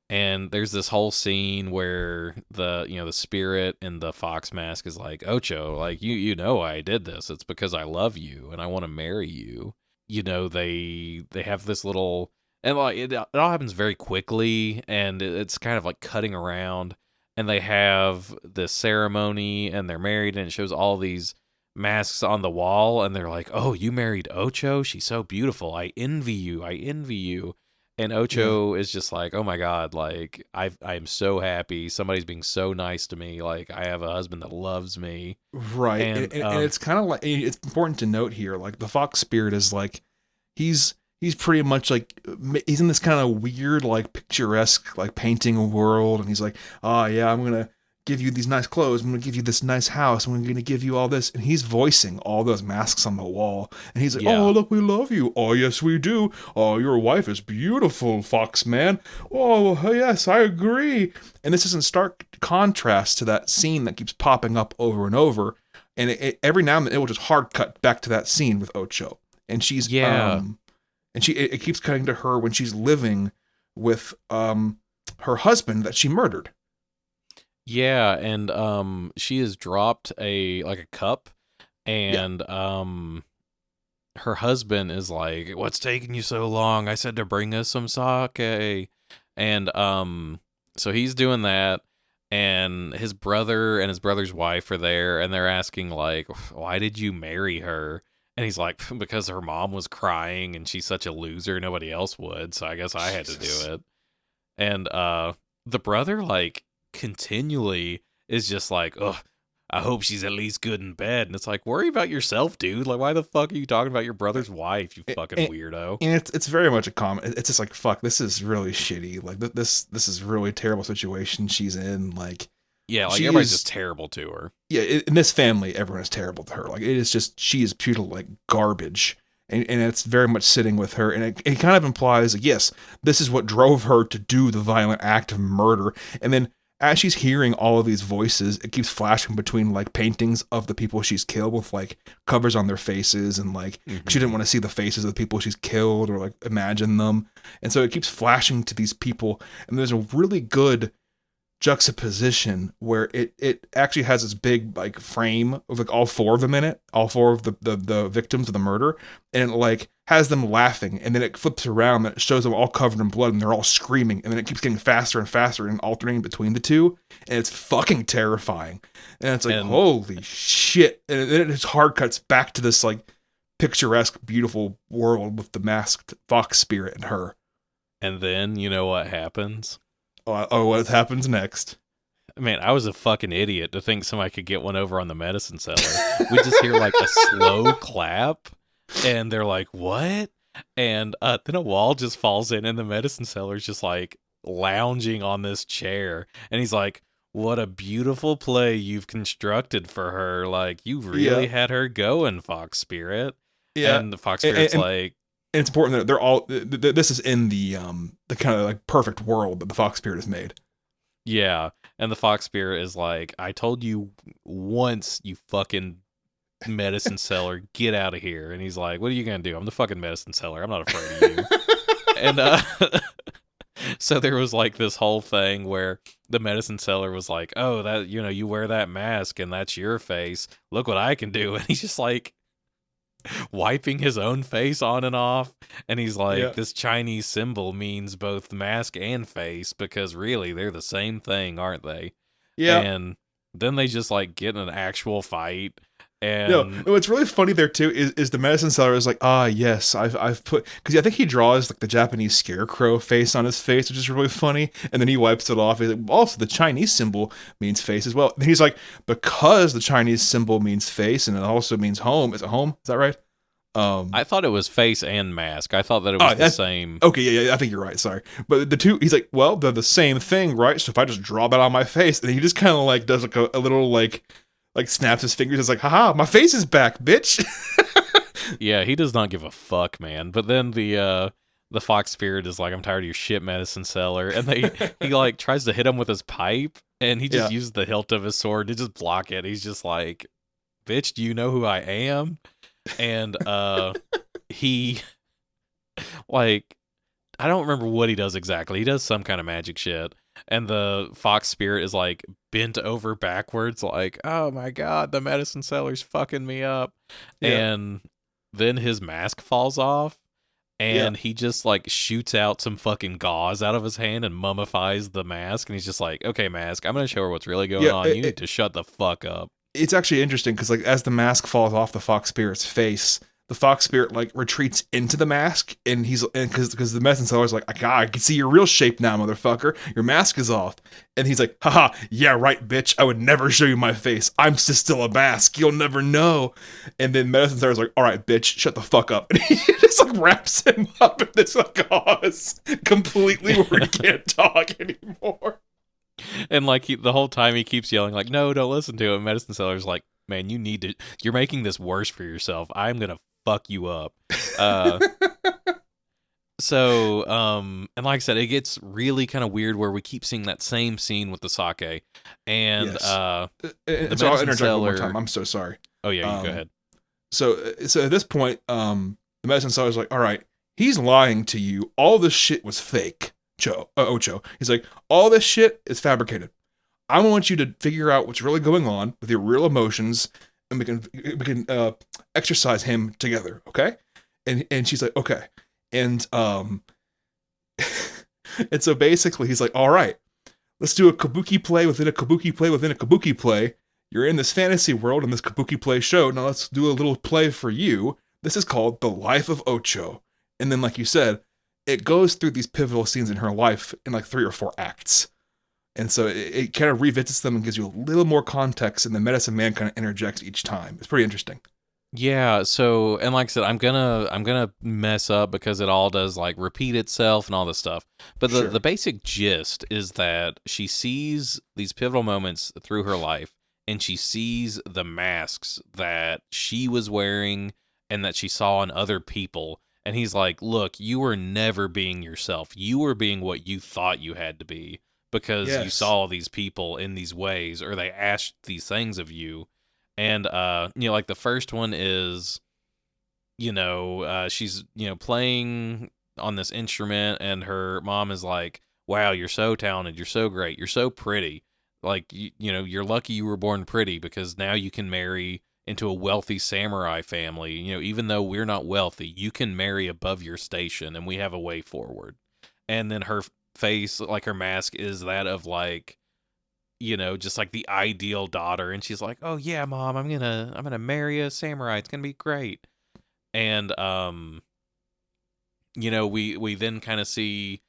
And there's this whole scene where the spirit in the fox mask is like, Ocho, like you know I did this. It's because I love you and I want to marry you. They have this little, and like it all happens very quickly, and it's kind of like cutting around, and they have this ceremony and they're married, and it shows all these masks on the wall, and they're like, oh, you married Ocho? She's so beautiful. I envy you. I envy you. And Ocho is just like, oh my God, like I'm so happy. Somebody's being so nice to me. Like I have a husband that loves me. Right. And it's kind of like, it's important to note here, like the fox spirit is like, he's pretty much like, he's in this kind of weird, like picturesque, like painting world. And he's like, oh yeah, I'm going to give you these nice clothes. I'm going to give you this nice house. I'm going to give you all this. And he's voicing all those masks on the wall. And he's like, oh, look, we love you. Oh, yes, we do. Oh, your wife is beautiful, Fox man. Oh, yes, I agree. And this is in stark contrast to that scene that keeps popping up over and over. And every now and then it will just hard cut back to that scene with Ocho. And she's, and it keeps cutting to her when she's living with her husband that she murdered. Yeah, and she has dropped a cup, and her husband is like, "What's taking you so long? I said to bring us some sake." And so he's doing that, and his brother and his brother's wife are there, and they're asking like, "Why did you marry her?" And he's like, "Because her mom was crying, and she's such a loser, nobody else would, so I guess I had to do it." And the brother like continually is just like, oh, I hope she's at least good in bed. And it's like, worry about yourself, dude. Like, why the fuck are you talking about your brother's wife, you fucking weirdo? And it's very much a comment. It's just like, fuck, this is really shitty. Like, this is really terrible situation she's in. Like, yeah, like everybody's just terrible to her. Yeah, in this family, everyone is terrible to her. Like, it is just, she is pure like garbage. And it's very much sitting with her. And it kind of implies, like, yes, this is what drove her to do the violent act of murder. And then as she's hearing all of these voices, it keeps flashing between like paintings of the people she's killed with like covers on their faces, and like she didn't want to see the faces of the people she's killed or like imagine them. And so it keeps flashing to these people, and there's a really good juxtaposition where it actually has this big like frame of like all four of them in it, all four of the victims of the murder, and it like has them laughing, and then it flips around and it shows them all covered in blood and they're all screaming, and then it keeps getting faster and faster and alternating between the two, and it's fucking terrifying. And it's like, holy shit. And then it just hard cuts back to this like picturesque, beautiful world with the masked fox spirit and her. And then you know what happens? What happens next? Man, I was a fucking idiot to think somebody could get one over on the medicine seller. We just hear like a slow clap, and they're like, what? And then a wall just falls in, and the medicine seller's just like lounging on this chair. And he's like, what a beautiful play you've constructed for her. Like, you really had her going, Fox Spirit. Yeah. And the Fox Spirit's like... And it's important that they're all. This is in the kind of like perfect world that the fox spirit has made. Yeah, and the fox spirit is like, I told you once, you fucking medicine seller, get out of here. And he's like, what are you gonna do? I'm the fucking medicine seller. I'm not afraid of you. And so there was like this whole thing where the medicine seller was like, oh, that you wear that mask and that's your face. Look what I can do. And he's just like wiping his own face on and off, and he's like, this Chinese symbol means both mask and face, because really they're the same thing, aren't they? Yeah. And then they just like get in an actual fight. And what's really funny there too is the medicine seller is like, yes, I've put, because I think he draws like the Japanese scarecrow face on his face, which is really funny, and then he wipes it off. He's like, also the Chinese symbol means face as well. And he's like, because the Chinese symbol means face and it also means home. Is it home? Is that right? I thought it was face and mask. I thought that it was the same. Okay, yeah, I think you're right. Sorry, but the two, he's like, well, they're the same thing, right? So if I just draw that on my face, and he just kind of like does like a little like snaps his fingers. It's like, haha, my face is back, bitch. Yeah, he does not give a fuck, man. But then the the fox spirit is like, I'm tired of your shit, medicine seller, and he like tries to hit him with his pipe, and he just Yeah. uses the hilt of his sword to just block it. He's just like, bitch, do you know who I am? And he like, I don't remember what he does exactly. He does some kind of magic shit. And the fox spirit is like bent over backwards, like, oh my god, the medicine seller's fucking me up. Yeah. And then his mask falls off, Yeah. and he just like shoots out some fucking gauze out of his hand and mummifies the mask. And he's just like, okay, mask, I'm gonna show her what's really going on. You need to shut the fuck up. It's actually interesting because, like, as the mask falls off the fox spirit's face, the fox spirit like retreats into the mask, and because the medicine seller's like, I can see your real shape now, motherfucker. Your mask is off, and he's like, haha, yeah, right, bitch. I would never show you my face. I'm just still a mask. You'll never know. And then medicine seller's like, all right, bitch, shut the fuck up. And he just like wraps him up in this gauze completely where he can't talk anymore. And like the whole time he keeps yelling like, no, don't listen to it. Medicine seller's like, man, you're making this worse for yourself. I'm gonna fuck you up. So and like I said, it gets really kind of weird where we keep seeing that same scene with the sake, and Yes. the So I'll interject seller, one more time. I'm so sorry. Oh yeah, you go ahead. So at this point, the medicine seller's like, all right, he's lying to you. All this shit was fake, Ocho. He's like, all this shit is fabricated. I want you to figure out what's really going on with your real emotions, and we can exercise him together, okay? And she's like, okay. And and so basically he's like, all right, let's do a kabuki play within a kabuki play within a kabuki play. You're in this fantasy world in this kabuki play show. Now let's do a little play for you. This is called The Life of Ocho. And then, like you said, it goes through these pivotal scenes in her life in like 3 or 4 acts. And so it kind of revisits them and gives you a little more context, and the medicine man kind of interjects each time. It's pretty interesting. Yeah, so and like I said, I'm gonna mess up because it all does like repeat itself and all this stuff. But the basic gist is that she sees these pivotal moments through her life, and she sees the masks that she was wearing and that she saw in other people. And he's like, look, you were never being yourself. You were being what you thought you had to be because you saw these people in these ways, or they asked these things of you. And like the first one is, she's playing on this instrument, and her mom is like, wow, you're so talented, you're so great, you're so pretty, like you're lucky you were born pretty, because now you can marry into a wealthy samurai family. Even though we're not wealthy, you can marry above your station, and we have a way forward. And then her face, like her mask, is that of like, just like the ideal daughter, and she's like, oh yeah, mom, I'm gonna marry a samurai, it's gonna be great. And we then kind of see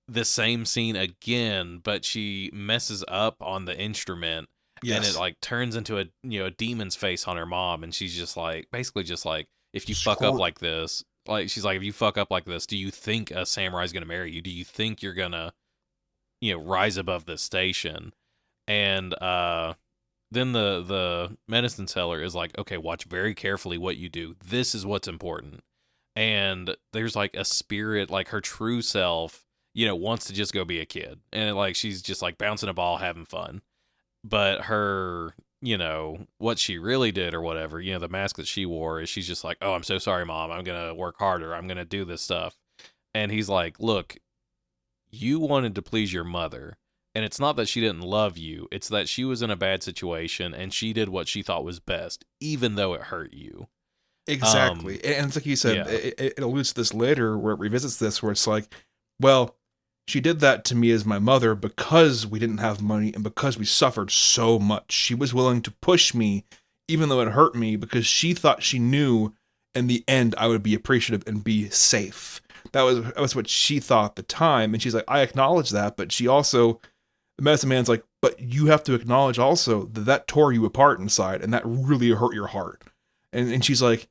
the same scene again, but she messes up on the instrument. And it like turns into a demon's face on her mom, and she's just like, basically just like, if you fuck up like this, like she's like, if you fuck up like this, do you think a samurai's gonna marry you? Do you think you're gonna rise above the station? And then the medicine seller is like, okay, watch very carefully what you do. This is what's important. And there's like a spirit, like her true self, wants to just go be a kid, and like she's just like bouncing a ball, having fun. But her, what she really did or whatever, the mask that she wore, is she's just like, oh, I'm so sorry, mom, I'm gonna work harder, I'm gonna do this stuff. And he's like, look, you wanted to please your mother, and it's not that she didn't love you, it's that she was in a bad situation and she did what she thought was best, even though it hurt you. Exactly. And it's like you said, it alludes to this later where it revisits this, where it's like, well, she did that to me as my mother because we didn't have money and because we suffered so much. She was willing to push me, even though it hurt me, because she thought she knew in the end I would be appreciative and be safe. That was what she thought at the time. And she's like, I acknowledge that, but she also, the medicine man's like, but you have to acknowledge also that tore you apart inside, and that really hurt your heart. And she's like,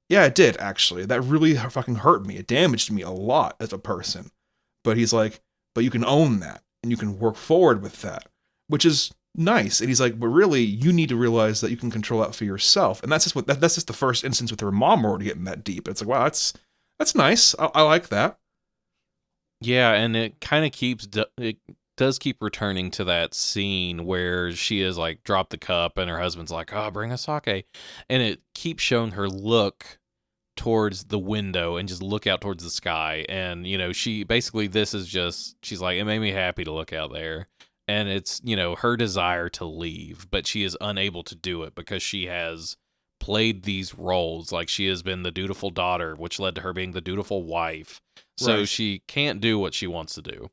yeah, it did, actually. That really fucking hurt me. It damaged me a lot as a person. But he's like, but you can own that, and you can work forward with that, which is nice. And he's like, but really, you need to realize that you can control that for yourself. And that's just the first instance with her mom already getting that deep. It's like, wow, That's nice. I like that. Yeah, and it kind of it does keep returning to that scene where she is like dropped the cup and her husband's like, "Oh, bring a sake," and it keeps showing her look towards the window and just look out towards the sky. And she basically, this is just, she's like, it made me happy to look out there. And it's her desire to leave, but she is unable to do it because she has played these roles. Like, she has been the dutiful daughter, which led to her being the dutiful wife, so Right. she can't do what she wants to do.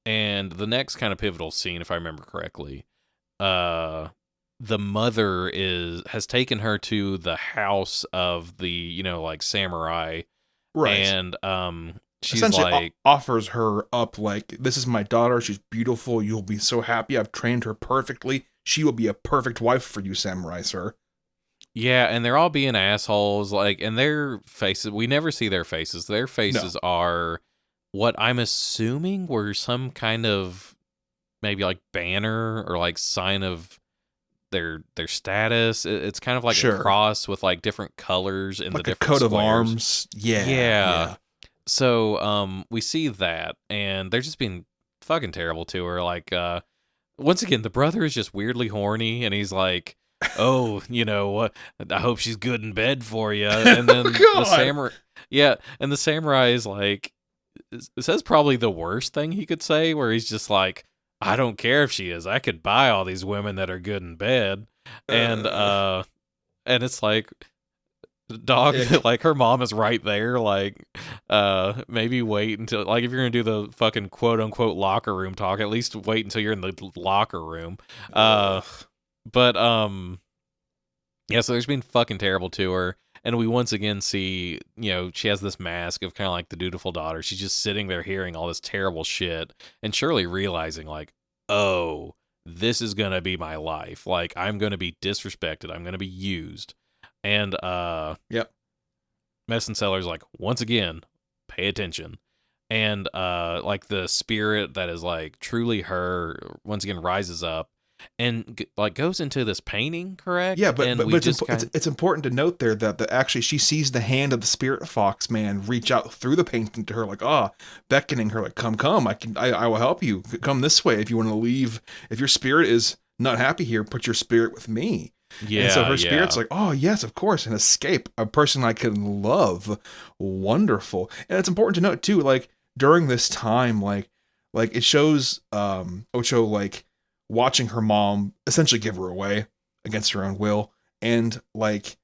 And the next kind of pivotal scene, if I remember correctly, the mother has taken her to the house of the like samurai, Right. and she's Essentially like, offers her up like, this is my daughter, she's beautiful, you'll be so happy, I've trained her perfectly, she will be a perfect wife for you, samurai sir. yeah, and they're all being assholes, like, and their faces, we never see their faces. Their faces are what I'm assuming were some kind of maybe like banner or like sign of their status. It's kind of like a cross with like different colors in like the a different coat squares. of arms. Yeah. So we see that, and they're just being fucking terrible to her. Like, once again, the brother is just weirdly horny, and he's like, "Oh, what? I hope she's good in bed for you." And then the samurai, and the samurai is like, says probably the worst thing he could say, where he's just like, "I don't care if she is. I could buy all these women that are good in bed," and it's like, dog, like, her mom is right there. Like, maybe wait until, like, if you're gonna do the fucking quote unquote locker room talk, at least wait until you're in the locker room. But yeah, so there's been fucking terrible to her. And we once again see, she has this mask of kind of like the dutiful daughter. She's just sitting there hearing all this terrible shit and surely realizing, like, oh, this is going to be my life. Like, I'm going to be disrespected. I'm going to be used. And, yep. Medicine Seller's like, once again, pay attention. And, like, the spirit that is, like, truly her, once again, rises up and like goes into this painting, correct? Yeah, but and but it's important to note there that actually she sees the hand of the spirit fox man reach out through the painting to her, like, beckoning her, like, come, I will help you, come this way if you want to leave, if your spirit is not happy here, put your spirit with me. Yeah, and so her spirit's like, oh yes, of course, an escape, a person I can love, wonderful. And it's important to note too, like, during this time, like it shows Ocho, like, watching her mom essentially give her away against her own will, and like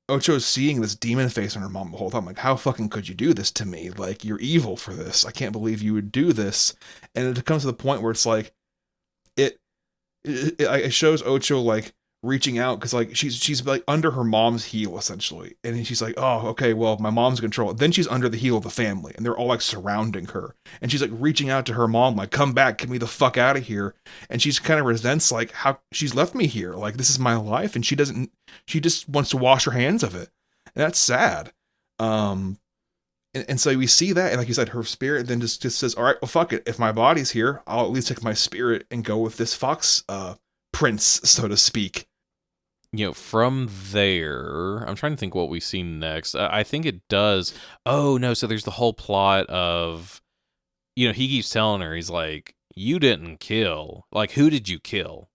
Ocho's seeing this demon face on her mom the whole time, like, how fucking could you do this to me? Like, you're evil for this. I can't believe you would do this. And it comes to the point where it's like it shows Ocho, like, reaching out, because, like, she's like under her mom's heel essentially, and she's like, oh, okay, well, my mom's in control. Then she's under the heel of the family, and they're all like surrounding her, and she's like reaching out to her mom, like, come back, get me the fuck out of here. And she's kind of resents, like, how she's left me here, like, this is my life, and she just wants to wash her hands of it, and that's sad. And so we see that, and like you said, her spirit then just says, all right, well, fuck it, if my body's here, I'll at least take my spirit and go with this fox prince, so to speak. From there, I'm trying to think what we see next. I think it does. Oh, no. So there's the whole plot of, he keeps telling her, he's like, you didn't kill. Like, who did you kill?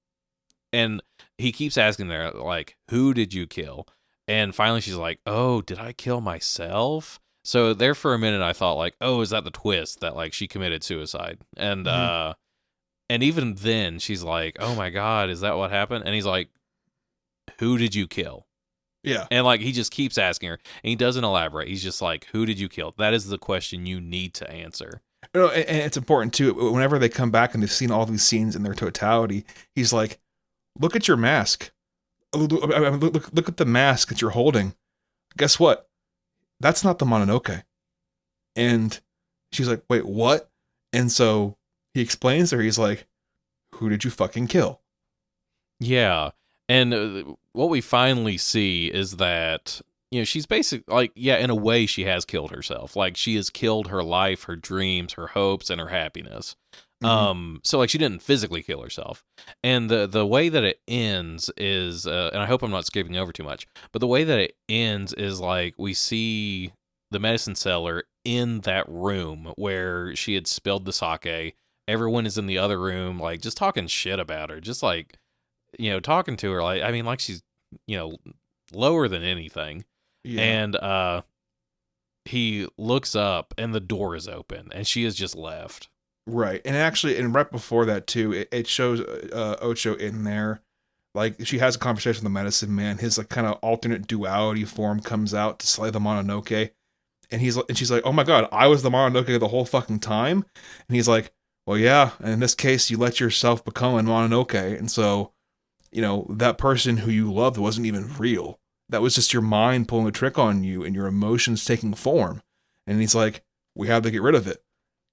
And he keeps asking her, like, who did you kill? And finally she's like, oh, did I kill myself? So there for a minute I thought, like, oh, is that the twist that, like, she committed suicide? And, and even then she's like, oh my God, is that what happened? And he's like, who did you kill? Yeah. And, like, he just keeps asking her, and he doesn't elaborate. He's just like, who did you kill? That is the question you need to answer. And it's important too, whenever they come back and they've seen all these scenes in their totality, he's like, look at your mask. Look at the mask that you're holding. Guess what? That's not the Mononoke. And she's like, wait, what? And so he explains to her, he's like, who did you fucking kill? Yeah. And what we finally see is that, she's basically, like, yeah, in a way she has killed herself. Like, she has killed her life, her dreams, her hopes, and her happiness. Mm-hmm. So, like, she didn't physically kill herself. And the way that it ends is, and I hope I'm not skipping over too much, but the way that it ends is, like, we see the medicine seller in that room where she had spilled the sake. Everyone is in the other room, like, just talking shit about her, just like, talking to her, like, I mean, like she's, lower than anything. Yeah. And he looks up and the door is open and she has just left. Right. And actually, and right before that too, it shows Ocho in there. Like, she has a conversation with the medicine man. His like kind of alternate duality form comes out to slay the Mononoke. And she's like, "Oh my god, I was the Mononoke the whole fucking time." And he's like, "Well, yeah. And in this case, you let yourself become a Mononoke, and so, that person who you loved wasn't even real. That was just your mind pulling a trick on you and your emotions taking form." And he's like, "We have to get rid of it."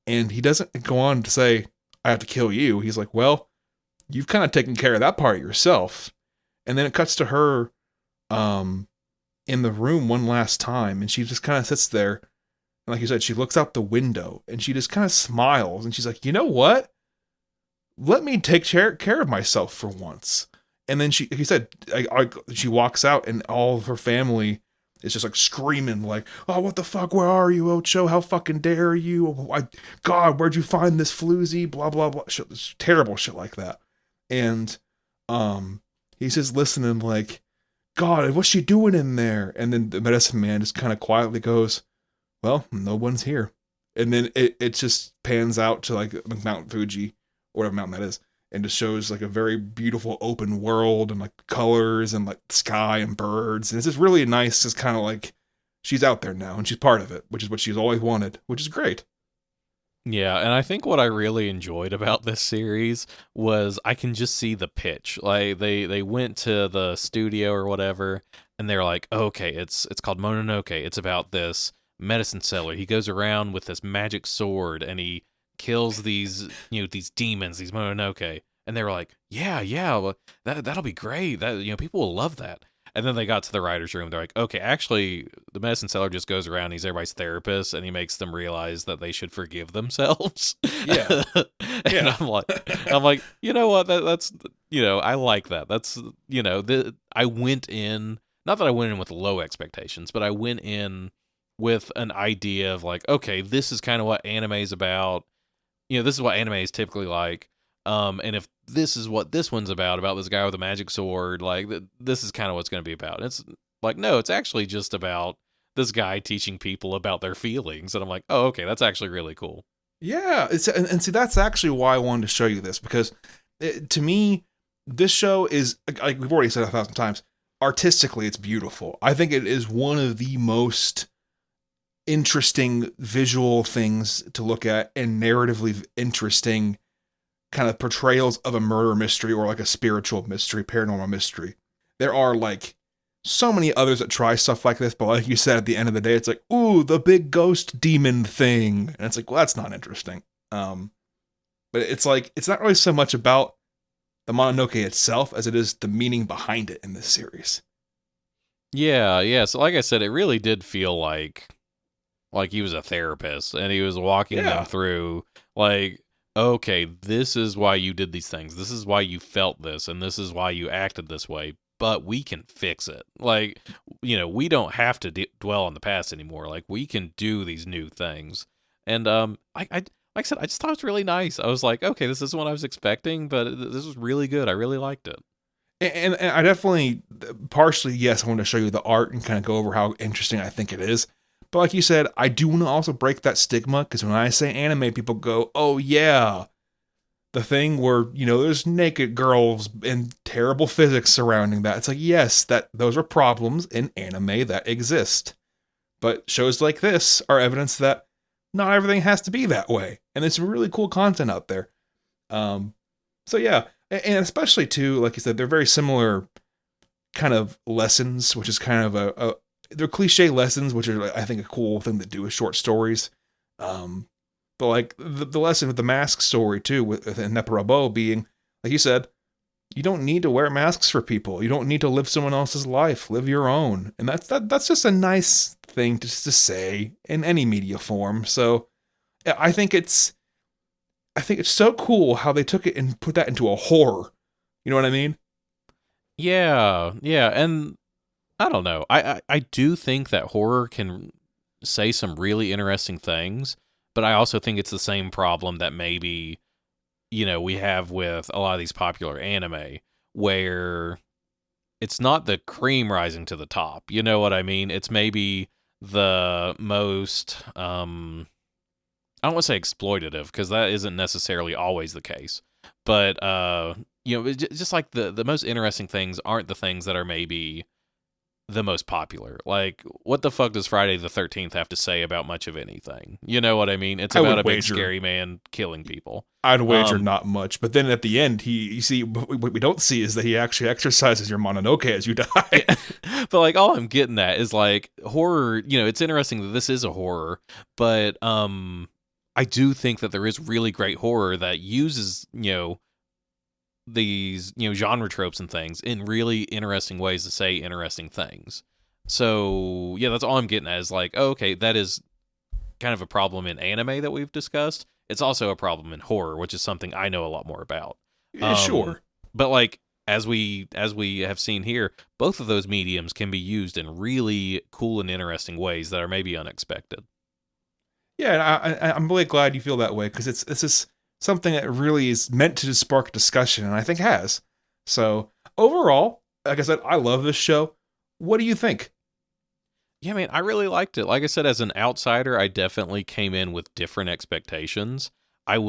And he doesn't go on to say, "I have to kill you." He's like, "Well, you've kind of taken care of that part yourself." And then it cuts to her in the room one last time, and she just kind of sits there. And like you said, she looks out the window and she just kind of smiles, and she's like, "You know what? Let me take care of myself for once." And then she, like you said, she walks out, and all of her family is just like screaming, like, "Oh, what the fuck? Where are you, Ocho? How fucking dare you? God, where'd you find this floozy? Blah blah blah." Shit, terrible shit like that. And he's just listening, like, "God, what's she doing in there?" And then the medicine man just kind of quietly goes, "Well, no one's here." And then it just pans out to like Mount Fuji, or whatever mountain that is, and just shows like a very beautiful open world and like colors and like sky and birds. And it's just really nice. It's kind of like she's out there now and she's part of it, which is what she's always wanted, which is great. Yeah, and I think what I really enjoyed about this series was I can just see the pitch. Like they went to the studio or whatever, and they're like, "Okay, it's called Mononoke. It's about this medicine seller. He goes around with this magic sword and he kills these demons, these Mononoke." And they were like, "Yeah, yeah, well, that'll be great. That people will love that." And then they got to the writer's room. They're like, "Okay, actually, the medicine seller just goes around. He's everybody's therapist, and he makes them realize that they should forgive themselves." Yeah. And Yeah. I'm like, you know what? That's I like that. That's I went in. Not that I went in with low expectations, but I went in with an idea of like, okay, this is kind of what anime is about. This is what anime is typically like. And if this is what this one's about this guy with a magic sword, like this is kind of what's going to be about. It's like, no, it's actually just about this guy teaching people about their feelings. And I'm like, oh, okay, that's actually really cool. Yeah. And see, that's actually why I wanted to show you this, because to me, this show is, like we've already said 1,000 times, artistically, it's beautiful. I think it is one of the most interesting visual things to look at and narratively interesting kind of portrayals of a murder mystery or like a spiritual mystery, paranormal mystery. There are like so many others that try stuff like this, but like you said, at the end of the day, it's like, ooh, the big ghost demon thing. And it's like, well, that's not interesting. But it's like, it's not really so much about the Mononoke itself as it is the meaning behind it in this series. Yeah, yeah. So like I said, it really did feel like he was a therapist and he was walking them through like, okay, this is why you did these things. This is why you felt this, and this is why you acted this way. But we can fix it. Like, we don't have to dwell on the past anymore. Like, we can do these new things. And like I said, I just thought it was really nice. I was like, okay, this isn't what I was expecting, but this was really good. I really liked it. And I definitely, partially, yes, I want to show you the art and kind of go over how interesting I think it is. But like you said, I do want to also break that stigma, because when I say anime, people go, "Oh yeah, the thing where, there's naked girls and terrible physics surrounding that." It's like, yes, those are problems in anime that exist. But shows like this are evidence that not everything has to be that way. And there's some really cool content out there. So yeah, and especially too, like you said, they're very similar kind of lessons, which is kind of they're cliche lessons, which are, I think, a cool thing to do with short stories. But like the lesson with the mask story too, with Neparabo being, like you said, you don't need to wear masks for people. You don't need to live someone else's life. Live your own, and that's just a nice thing to say in any media form. So I think it's so cool how they took it and put that into a horror. You know what I mean? Yeah, yeah, and I don't know. I do think that horror can say some really interesting things, but I also think it's the same problem that maybe, we have with a lot of these popular anime, where it's not the cream rising to the top. You know what I mean? It's maybe the most, I don't want to say exploitative, because that isn't necessarily always the case. But, just like the most interesting things aren't the things that are maybe the most popular. Like, what the fuck does Friday the 13th have to say about much of anything? You know what I mean? It's about a big scary man killing people. I'd wager not much. But then at the end, what we don't see is that he actually exercises your Mononoke as you die. Yeah. But, like, all I'm getting at is, like, horror, it's interesting that this is a horror, but I do think that there is really great horror that uses, these, genre tropes and things in really interesting ways to say interesting things. So, yeah, that's all I'm getting at is like, oh, okay, that is kind of a problem in anime that we've discussed. It's also a problem in horror, which is something I know a lot more about. Sure. But, like, as we have seen here, both of those mediums can be used in really cool and interesting ways that are maybe unexpected. Yeah, I'm really glad you feel that way, because it's just something that really is meant to spark discussion, and I think has. So, overall, like I said, I love this show. What do you think? Yeah, man, I really liked it. Like I said, as an outsider, I definitely came in with different expectations. And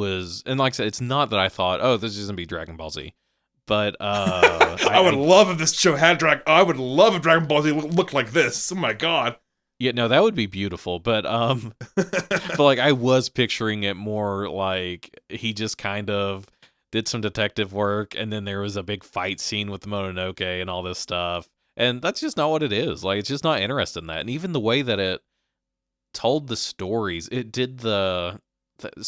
like I said, it's not that I thought, oh, this is going to be Dragon Ball Z. But, I would love if this show had I would love if Dragon Ball Z looked like this. Oh my god. Yeah, no, that would be beautiful, but but like I was picturing it more like he just kind of did some detective work, and then there was a big fight scene with Mononoke and all this stuff, and that's just not what it is. Like, it's just not interested in that, and even the way that it told the stories, it did so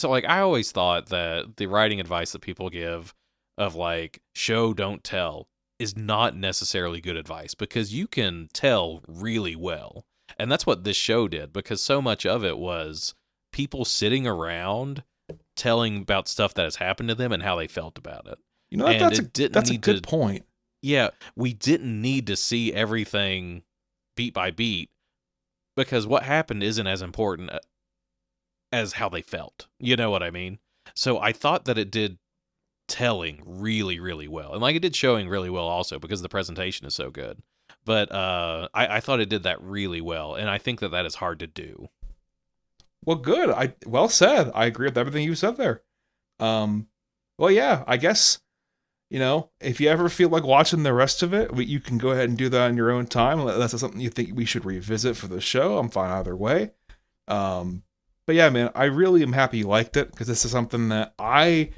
like I always thought that the writing advice that people give of like show don't tell is not necessarily good advice, because you can tell really well. And that's what this show did, because so much of it was people sitting around telling about stuff that has happened to them and how they felt about it. That's a good point. Yeah, we didn't need to see everything beat by beat, because what happened isn't as important as how they felt. You know what I mean? So I thought that it did telling really, really well. And like it did showing really well also, because the presentation is so good. But I thought it did that really well, and I think that is hard to do. Well, good. Well said. I agree with everything you said there. Well, yeah, I guess, if you ever feel like watching the rest of it, you can go ahead and do that on your own time. Unless that's something you think we should revisit for the show, I'm fine either way. But yeah, man, I really am happy you liked it, because this is something that I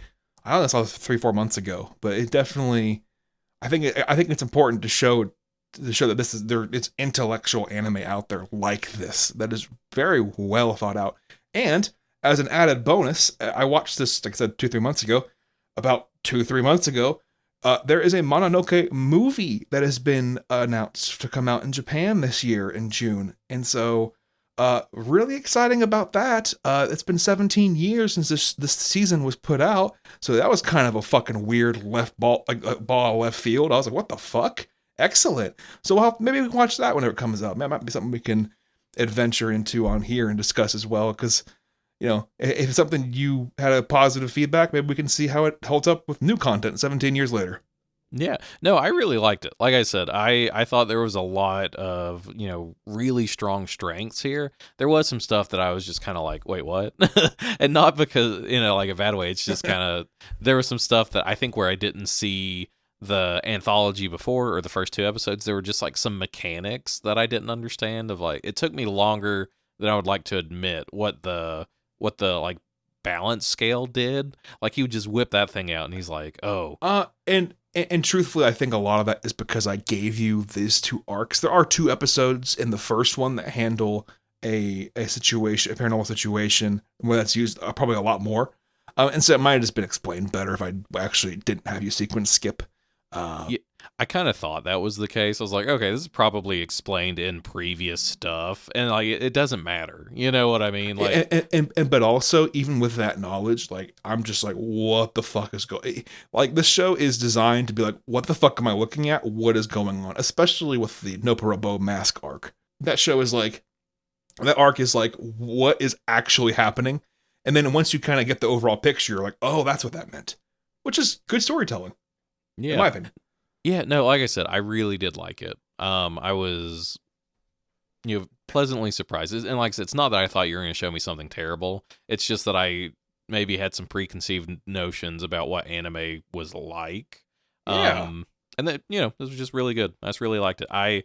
don't know, saw 3-4 months ago, but it definitely, I think it's important to show that it's intellectual anime out there like this that is very well thought out. And as an added bonus, I watched this, like I said, 2-3 months ago. About 2-3 months ago, there is a Mononoke movie that has been announced to come out in Japan this year in June, and so really exciting about that. It's been 17 years since this season was put out, so that was kind of a fucking weird ball left field. I was like, what the fuck? Excellent. So maybe we can watch that whenever it comes out. That might be something we can adventure into on here and discuss as well, because, if it's something you had a positive feedback, maybe we can see how it holds up with new content 17 years later. Yeah. No, I really liked it. Like I said, I thought there was a lot of, really strong strengths here. There was some stuff that I was just kind of like, wait, what? And not because, like a bad way. It's just kind of, there was some stuff that I think where I didn't see the anthology before, or the first 2 episodes, there were just like some mechanics that I didn't understand, of like, it took me longer than I would like to admit what the like balance scale did. Like, he would just whip that thing out and he's like, oh. And truthfully, I think a lot of that is because I gave you these 2 arcs. There are 2 episodes in the first one that handle a paranormal situation, where that's used probably a lot more. And so it might have just been explained better if I actually didn't have you sequence skip. Yeah, I kind of thought that was the case. I was like, okay, this is probably explained in previous stuff, and like it doesn't matter. You know what I mean? Like, and but also, even with that knowledge, like, I'm just like, what the fuck is going? Like, this show is designed to be like, what the fuck am I looking at? What is going on? Especially with the Nopperabo mask arc. That show is like, That arc is like, what is actually happening? And then once you kind of get the overall picture, you're like, oh, that's what that meant. Which is good storytelling, in my opinion. Yeah, no, like I said, I really did like it. I was, pleasantly surprised. And like I said, it's not that I thought you were going to show me something terrible. It's just that I maybe had some preconceived notions about what anime was like. Yeah. And that, this was just really good. I just really liked it. I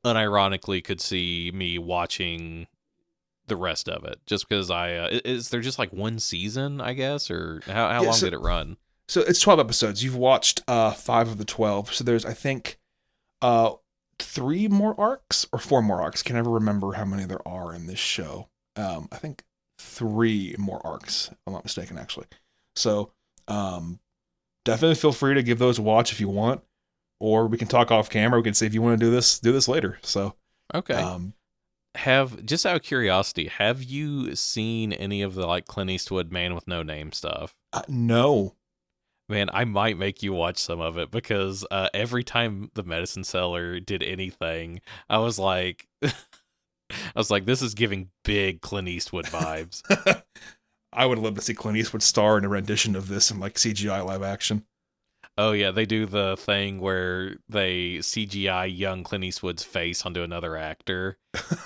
unironically could see me watching the rest of it just because is there just like one season, I guess, or how long did it run? So it's 12 episodes. You've watched 5 of the 12. So there's, I think, 3 more arcs or 4 more arcs. Can never remember how many there are in this show. I think 3 more arcs, if I'm not mistaken, actually. So definitely feel free to give those a watch if you want, or we can talk off camera. We can see if you want to do this later. So okay. Just out of curiosity, have you seen any of the like Clint Eastwood Man with No Name stuff? No. Man, I might make you watch some of it because every time the medicine seller did anything, I was like, this is giving big Clint Eastwood vibes. I would love to see Clint Eastwood star in a rendition of this in like CGI live action. Oh yeah, they do the thing where they CGI young Clint Eastwood's face onto another actor,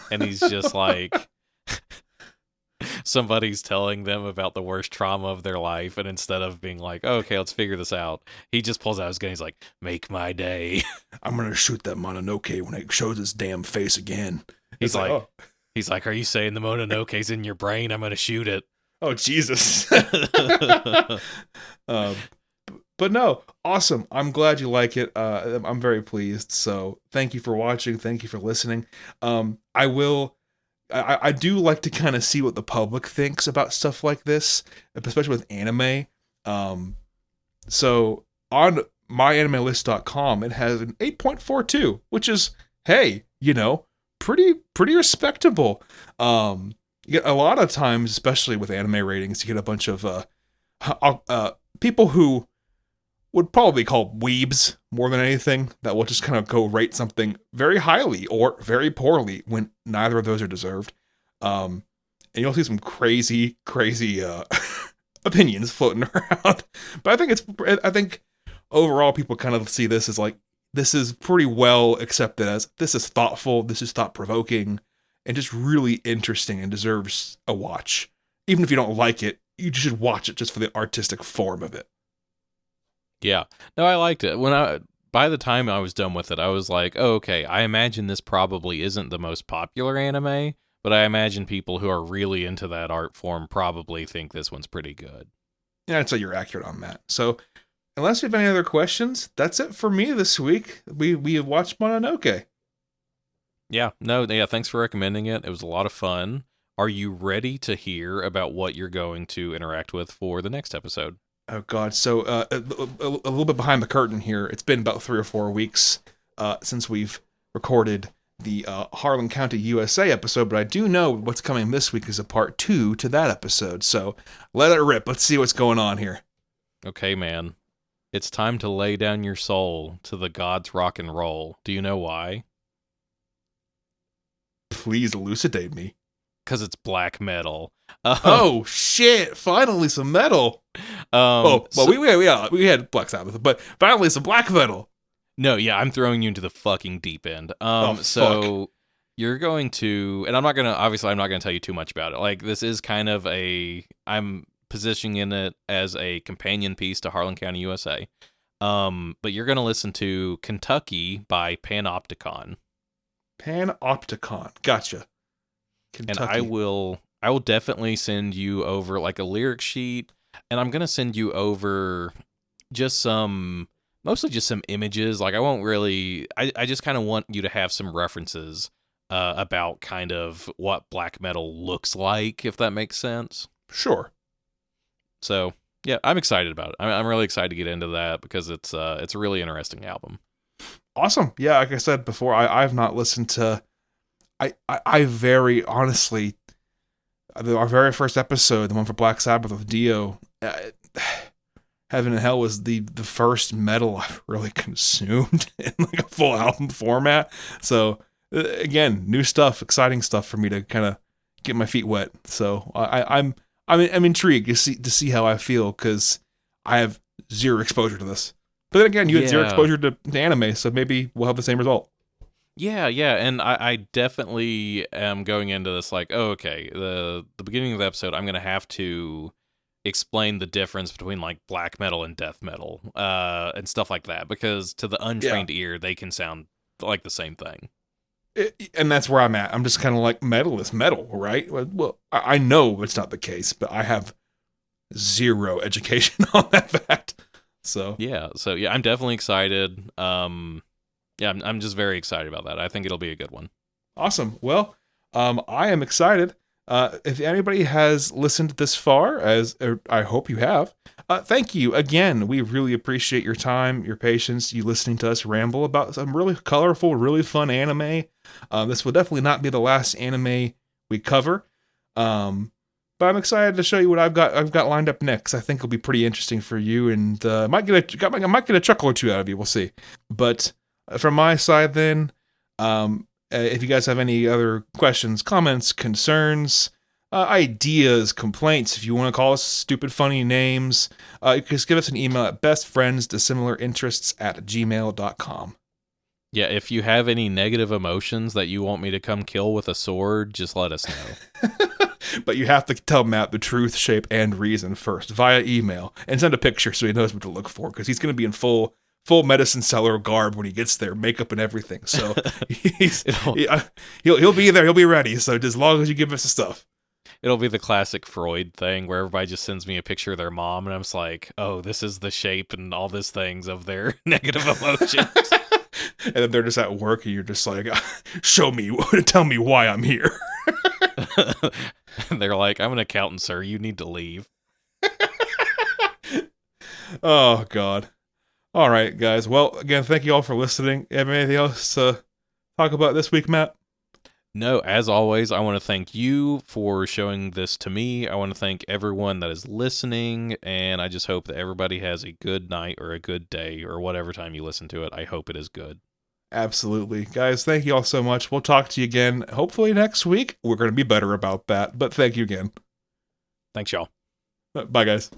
and he's just like, somebody's telling them about the worst trauma of their life, and instead of being like, oh, okay, let's figure this out, he just pulls out his gun. He's like, make my day. I'm gonna shoot that Mononoke when it shows his damn face again. He's like, oh. He's like, are you saying the Mononoke's in your brain? I'm gonna shoot it. Oh Jesus. But no, awesome. I'm glad you like it. I'm very pleased. So thank you for watching. Thank you for listening. I do like to kind of see what the public thinks about stuff like this, especially with anime. So on myanimelist.com, it has an 8.42, which is, hey, pretty respectable. You get a lot of times, especially with anime ratings, you get a bunch of people who would probably call weebs more than anything, that will just kind of go rate something very highly or very poorly when neither of those are deserved. And you'll see some crazy opinions floating around. But I think overall people kind of see this as like, this is pretty well accepted as, this is thoughtful, this is thought-provoking, and just really interesting and deserves a watch. Even if you don't like it, you should watch it just for the artistic form of it. Yeah. No, I liked it. By the time I was done with it, I was like, oh, okay, I imagine this probably isn't the most popular anime, but I imagine people who are really into that art form probably think this one's pretty good. Yeah, I'd say you're accurate on that. So, unless you have any other questions, that's it for me this week. We have watched Mononoke. Yeah, thanks for recommending it. It was a lot of fun. Are you ready to hear about what you're going to interact with for the next episode? Oh, God. So, a little bit behind the curtain here. It's been about 3 or 4 weeks since we've recorded the Harlan County, USA episode, but I do know what's coming this week is a part 2 to that episode. So, let it rip. Let's see what's going on here. Okay, man. It's time to lay down your soul to the gods rock and roll. Do you know why? Please elucidate me. Because it's black metal. Oh shit! Finally, some metal. We had Black Sabbath, but finally some black metal. No, yeah, I'm throwing you into the fucking deep end. So you're going to, and I'm not gonna tell you too much about it. Like, this is kind of I'm positioning it as a companion piece to Harlan County, USA. But you're gonna listen to Kentucky by Panopticon. Panopticon, gotcha. Kentucky. And I will definitely send you over like a lyric sheet, and I'm gonna send you over mostly just some images. Like, I won't really, I just kind of want you to have some references about kind of what black metal looks like, if that makes sense. Sure. So yeah, I'm excited about it. I'm really excited to get into that because it's a really interesting album. Awesome. Yeah, like I said before, I've not listened to. I very honestly, our very first episode, the one for Black Sabbath with Dio, Heaven and Hell was the first metal I've really consumed in like a full album format. So again, new stuff, exciting stuff for me to kind of get my feet wet. So I'm intrigued to see how I feel because I have zero exposure to this. But then again, you had zero exposure to anime, so maybe we'll have the same result. Yeah, and I definitely am going into this like, oh, okay, the beginning of the episode, I'm gonna have to explain the difference between like black metal and death metal, and stuff like that, because to the untrained ear, they can sound like the same thing. And that's where I'm at. I'm just kind of like, metal is metal, right? Well, I know it's not the case, but I have zero education on that fact. So yeah, I'm definitely excited. Yeah, I'm just very excited about that. I think it'll be a good one. Awesome. Well, I am excited. If anybody has listened this far, I hope you have, thank you again. We really appreciate your time, your patience, you listening to us ramble about some really colorful, really fun anime. This will definitely not be the last anime we cover, but I'm excited to show you what I've got lined up next. I think it'll be pretty interesting for you, and I might get a chuckle or two out of you. We'll see. But from my side, then, if you guys have any other questions, comments, concerns, ideas, complaints, if you want to call us stupid, funny names, just give us an email at bestfriendsdissimilarinterests@gmail.com. Yeah, if you have any negative emotions that you want me to come kill with a sword, just let us know. But you have to tell Matt the truth, shape, and reason first via email, and send a picture so he knows what to look for, because he's going to be in full medicine seller garb when he gets there, makeup and everything. So he'll be there, he'll be ready. So as long as you give us the stuff. It'll be the classic Freud thing where everybody just sends me a picture of their mom, and I'm just like, oh, this is the shape and all these things of their negative emotions. And then they're just at work, and you're just like, show me, tell me why I'm here. And they're like, I'm an accountant, sir. You need to leave. Oh, God. All right, guys. Well, again, thank you all for listening. You have anything else to talk about this week, Matt? No, as always, I want to thank you for showing this to me. I want to thank everyone that is listening, and I just hope that everybody has a good night or a good day or whatever time you listen to it. I hope it is good. Absolutely. Guys, thank you all so much. We'll talk to you again, hopefully next week. We're going to be better about that, but thank you again. Thanks, y'all. Bye, guys.